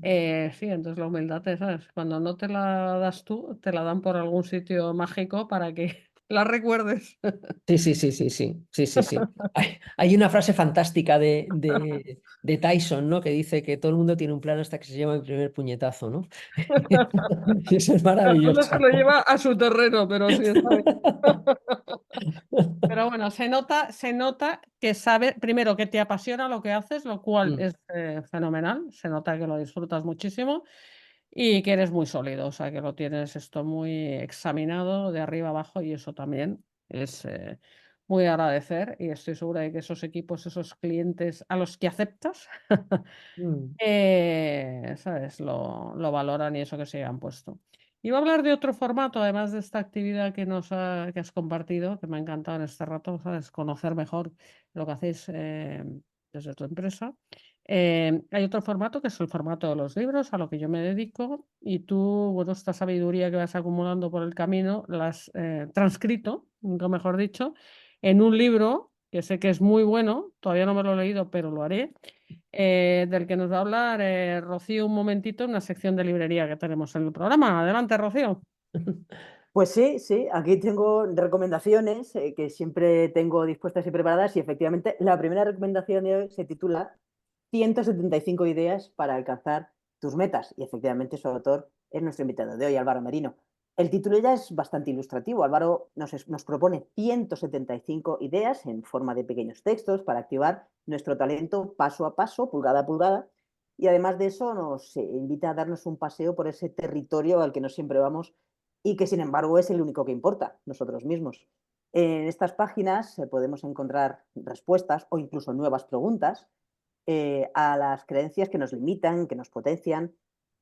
Sí, entonces la humildad, ¿sabes? Cuando no te la das tú, te la dan por algún sitio mágico para que la recuerdes. Sí. Hay una frase fantástica de Tyson, ¿no? Que dice que todo el mundo tiene un plan hasta que se lleva el primer puñetazo, ¿no? Eso es Cada uno se maravilloso. lo lleva a su terreno, pero sí está bien. Pero bueno, se nota que sabe, primero, que te apasiona lo que haces, lo cual Mm, es fenomenal. Se nota que lo disfrutas muchísimo y que eres muy sólido, o sea, que lo tienes esto muy examinado de arriba abajo y eso también es muy agradecer y estoy segura de que esos equipos, esos clientes a los que aceptas, mm, ¿sabes? Lo valoran y eso que se han puesto. Iba a hablar de otro formato, además de esta actividad que has compartido, que me ha encantado en este rato, ¿sabes? Conocer mejor lo que hacéis desde tu empresa. Hay otro formato que es el formato de los libros, a lo que yo me dedico, y tú, bueno, esta sabiduría que vas acumulando por el camino, la has transcrito, nunca mejor dicho, en un libro que sé que es muy bueno, todavía no me lo he leído, pero lo haré, del que nos va a hablar Rocío un momentito en una sección de librería que tenemos en el programa. Adelante, Rocío. Pues sí, sí, aquí tengo recomendaciones que siempre tengo dispuestas y preparadas y efectivamente la primera recomendación de hoy se titula 175 ideas para alcanzar tus metas y efectivamente su autor es nuestro invitado de hoy, Álvaro Merino. El título ya es bastante ilustrativo. Álvaro nos propone 175 ideas en forma de pequeños textos para activar nuestro talento paso a paso, pulgada a pulgada, y además de eso nos invita a darnos un paseo por ese territorio al que no siempre vamos y que sin embargo es el único que importa, nosotros mismos. En estas páginas podemos encontrar respuestas o incluso nuevas preguntas a las creencias que nos limitan, que nos potencian,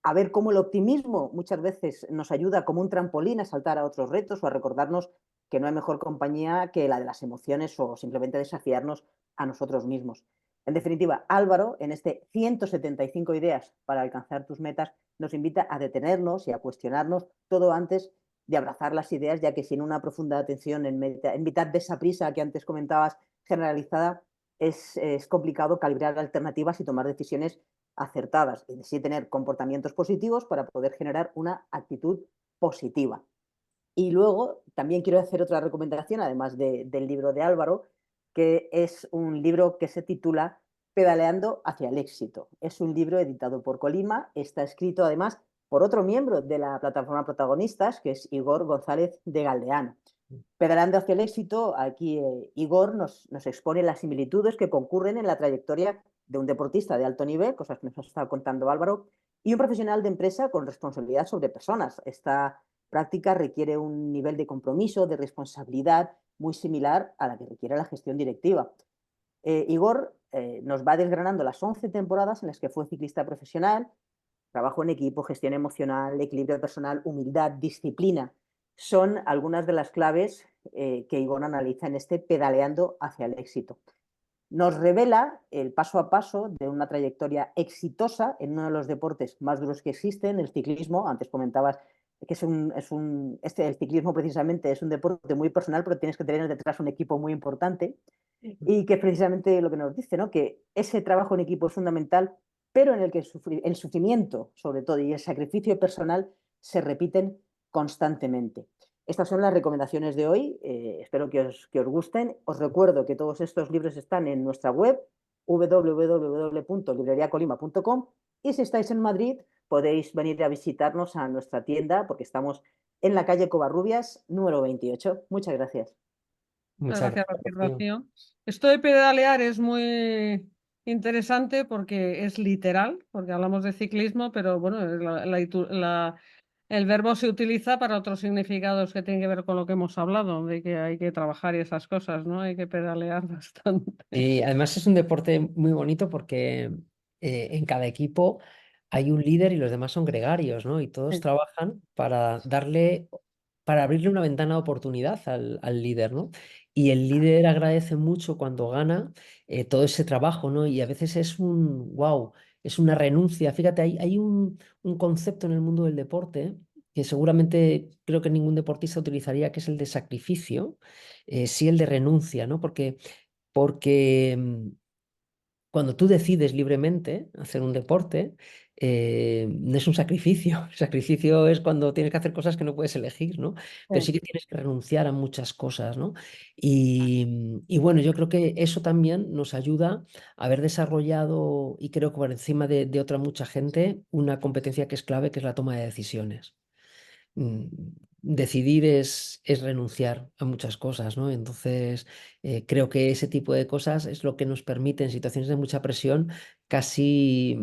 a ver cómo el optimismo muchas veces nos ayuda como un trampolín a saltar a otros retos o a recordarnos que no hay mejor compañía que la de las emociones o simplemente desafiarnos a nosotros mismos. En definitiva, Álvaro, en este 175 ideas para alcanzar tus metas, nos invita a detenernos y a cuestionarnos todo antes de abrazar las ideas, ya que sin una profunda atención en mitad de esa prisa que antes comentabas generalizada, es complicado calibrar alternativas y tomar decisiones acertadas, es decir, tener comportamientos positivos para poder generar una actitud positiva. Y luego también quiero hacer otra recomendación, además del libro de Álvaro, que es un libro que se titula Pedaleando hacia el éxito. Es un libro editado por Colima, está escrito además por otro miembro de la plataforma Protagonistas, que es Igor González de Galdeano. Pedaleando hacia el éxito, aquí Igor nos expone las similitudes que concurren en la trayectoria de un deportista de alto nivel, cosas que nos ha estado contando Álvaro, y un profesional de empresa con responsabilidad sobre personas. Esta práctica requiere un nivel de compromiso, de responsabilidad muy similar a la que requiere la gestión directiva. Igor nos va desgranando las 11 temporadas en las que fue ciclista profesional, trabajo en equipo, gestión emocional, equilibrio personal, humildad, disciplina. Son algunas de las claves que Igor analiza en este Pedaleando hacia el éxito. Nos revela el paso a paso de una trayectoria exitosa en uno de los deportes más duros que existen, el ciclismo. Antes comentabas que el ciclismo precisamente es un deporte muy personal, pero tienes que tener detrás un equipo muy importante y que es precisamente lo que nos dice, ¿no? Que ese trabajo en equipo es fundamental, pero en el que el sufrimiento, sobre todo, y el sacrificio personal se repiten constantemente. Estas son las recomendaciones de hoy. Espero que os gusten. Os recuerdo que todos estos libros están en nuestra web www.libreriacolima.com y si estáis en Madrid podéis venir a visitarnos a nuestra tienda porque estamos en la calle Covarrubias, número 28. Muchas gracias. muchas Gracias, gracias, Rocío. Rocío. Esto de pedalear es muy interesante porque es literal, porque hablamos de ciclismo, pero bueno, el verbo se utiliza para otros significados que tienen que ver con lo que hemos hablado, de que hay que trabajar y esas cosas, ¿no? Hay que pedalear bastante. Y además es un deporte muy bonito porque en cada equipo hay un líder y los demás son gregarios, ¿no? Y todos trabajan para abrirle una ventana de oportunidad al líder, ¿no? Y el líder agradece mucho cuando gana todo ese trabajo, ¿no? Y a veces wow, es una renuncia. Fíjate, hay un concepto en el mundo del deporte que seguramente creo que ningún deportista utilizaría, que es el de sacrificio, sí el de renuncia, ¿no? Porque cuando tú decides libremente hacer un deporte, no es un sacrificio. El sacrificio es cuando tienes que hacer cosas que no puedes elegir, ¿no? Pero sí que tienes que renunciar a muchas cosas, ¿no? Y bueno, yo creo que eso también nos ayuda a haber desarrollado, y creo que por encima de otra mucha gente, una competencia que es clave, que es la toma de decisiones. Mm, decidir es renunciar a muchas cosas, ¿no? Entonces, creo que ese tipo de cosas es lo que nos permite en situaciones de mucha presión casi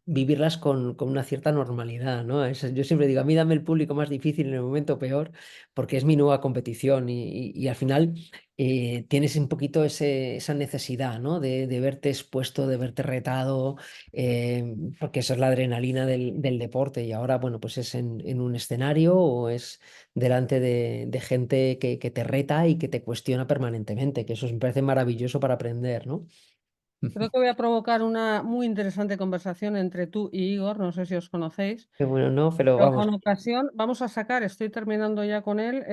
vivirlas con una cierta normalidad, ¿no? Yo siempre digo, a mí dame el público más difícil en el momento peor, porque es mi nueva competición y al final tienes un poquito esa necesidad, ¿no? De verte expuesto, de verte retado, porque eso es la adrenalina del deporte y ahora, bueno, pues es en un escenario o es delante de gente que te reta y que te cuestiona permanentemente, que eso me parece maravilloso para aprender, ¿no? Creo que voy a provocar una muy interesante conversación entre tú y Igor, no sé si os conocéis. Qué bueno, ¿no? Pero Pero vamos, con ocasión vamos a sacar, estoy terminando ya con él,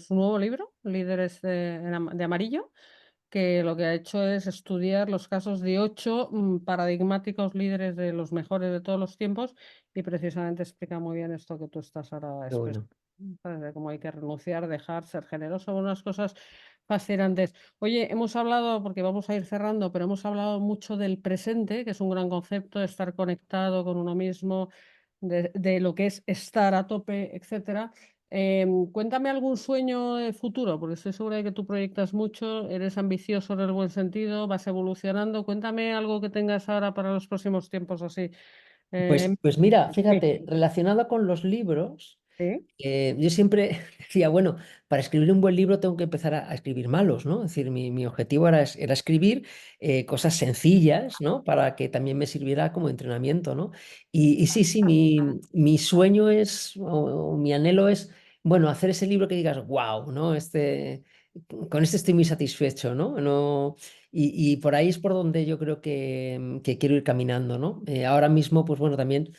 su nuevo libro, Líderes de Amarillo, que lo que ha hecho es estudiar los casos de 8 paradigmáticos líderes de los mejores de todos los tiempos y precisamente explica muy bien esto que tú estás ahora qué expresando, bueno. ¿sabes? De cómo hay que renunciar, dejar, ser generoso, unas cosas fascinantes. Oye, hemos hablado, porque vamos a ir cerrando, pero hemos hablado mucho del presente, que es un gran concepto, de estar conectado con uno mismo, de lo que es estar a tope, etcétera. Cuéntame algún sueño de futuro, porque estoy segura de que tú proyectas mucho, eres ambicioso en el buen sentido, vas evolucionando. Cuéntame algo que tengas ahora para los próximos tiempos así. Pues mira, Sí, fíjate, relacionado con los libros. sí, Yo siempre decía, bueno, para escribir un buen libro tengo que empezar a escribir malos, ¿no? Es decir, mi objetivo era escribir cosas sencillas, ¿no? Para que también me sirviera como entrenamiento, ¿no? Y sí, sí, mi sueño es, o mi anhelo es, bueno, hacer ese libro que digas, wow, ¿no? Con este estoy muy satisfecho, ¿no? Y por ahí es por donde yo creo que quiero ir caminando, ¿no? Ahora mismo, pues bueno, también.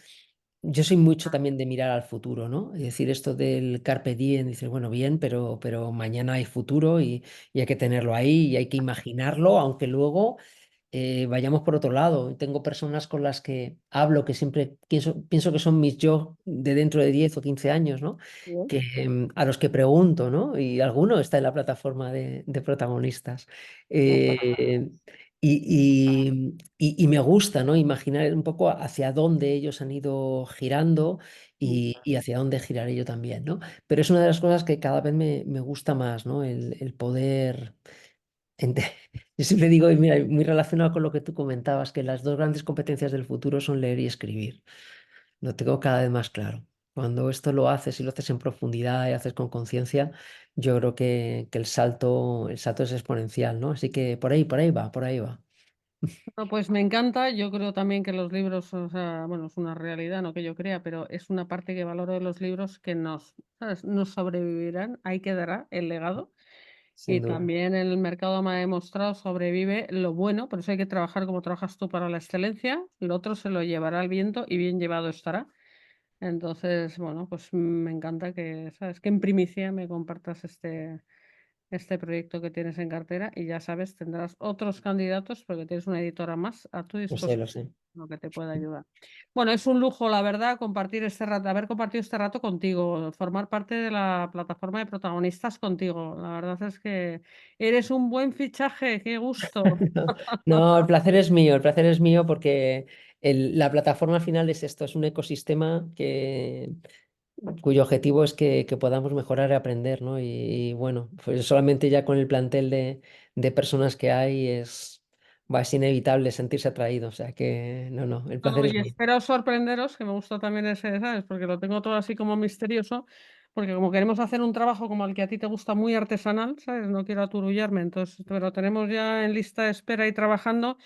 Yo soy mucho también de mirar al futuro, ¿no? Es decir, esto del carpe diem, dices, bueno, bien, pero mañana hay futuro y hay que tenerlo ahí y hay que imaginarlo, aunque luego vayamos por otro lado. Tengo personas con las que hablo que siempre pienso que son mis yo de dentro de 10 o 15 años, ¿no? bien. A los que pregunto, ¿no? Y alguno está en la plataforma de protagonistas. Eh, y me gusta, ¿no? Imaginar un poco hacia dónde ellos han ido girando y hacia dónde giraré yo también, ¿no? Pero es una de las cosas que cada vez me gusta más, ¿no? El poder. ente- Yo siempre digo, y mira, muy relacionado con lo que tú comentabas, que las dos grandes competencias del futuro son leer y escribir. Lo tengo cada vez más claro. Cuando esto lo haces y lo haces en profundidad y haces con conciencia, yo creo que el salto es exponencial, ¿no? Así que por ahí va, por ahí va. No, pues me encanta. Yo creo también que los libros, o sea, bueno, es una realidad, no que yo crea, pero es una parte que valoro de los libros que ¿sabes? Nos sobrevivirán, ahí quedará el legado. Sin Y duda. también el mercado me ha demostrado sobrevive lo bueno, por eso hay que trabajar como trabajas tú para la excelencia. Lo otro se lo llevará el viento y bien llevado estará. Entonces, bueno, pues me encanta que, ¿sabes? Que en primicia me compartas este proyecto que tienes en cartera y ya sabes, tendrás otros candidatos porque tienes una editora más a tu Lo sé, disposición, lo sé. lo que te pueda ayudar. Bueno, es un lujo, la verdad, compartir este rato, haber compartido este rato contigo, formar parte de la plataforma de protagonistas contigo. La verdad es que eres un buen fichaje, qué gusto. No, el placer es mío porque la plataforma al final es esto, es un ecosistema cuyo objetivo es que podamos mejorar y aprender, ¿no? Y bueno, pues solamente ya con el plantel de personas que hay es inevitable sentirse atraído, o sea que no, el placer No, es y mío. espero sorprenderos, que me gusta también ese, ¿sabes? Porque lo tengo todo así como misterioso, porque como queremos hacer un trabajo como el que a ti te gusta muy artesanal, ¿sabes? No quiero aturullarme, entonces, pero tenemos ya en lista de espera y trabajando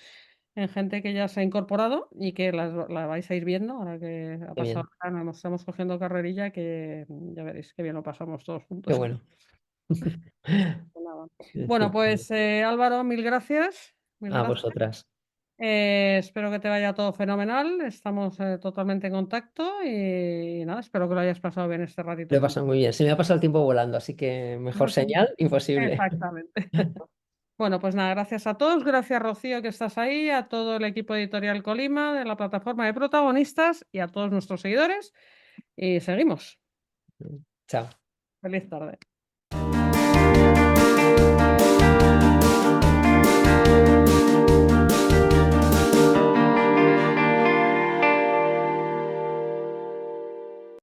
en gente que ya se ha incorporado y que la vais a ir viendo ahora que ha Qué pasado bien, el verano, nos estamos cogiendo carrerilla, que ya veréis qué bien lo pasamos todos qué juntos. bueno. Nada. Bueno, Estupendo. pues Álvaro, mil gracias. Mil A gracias. vosotras. Espero que te vaya todo fenomenal. Estamos totalmente en contacto y nada, espero que lo hayas pasado bien este ratito Lo he juntos. pasado muy bien. Se me ha pasado el tiempo volando, así que mejor señal imposible. Exactamente. Bueno, pues nada, gracias a todos, gracias Rocío que estás ahí, a todo el equipo editorial Colima de la plataforma de protagonistas y a todos nuestros seguidores. Y seguimos. Chao. Feliz tarde.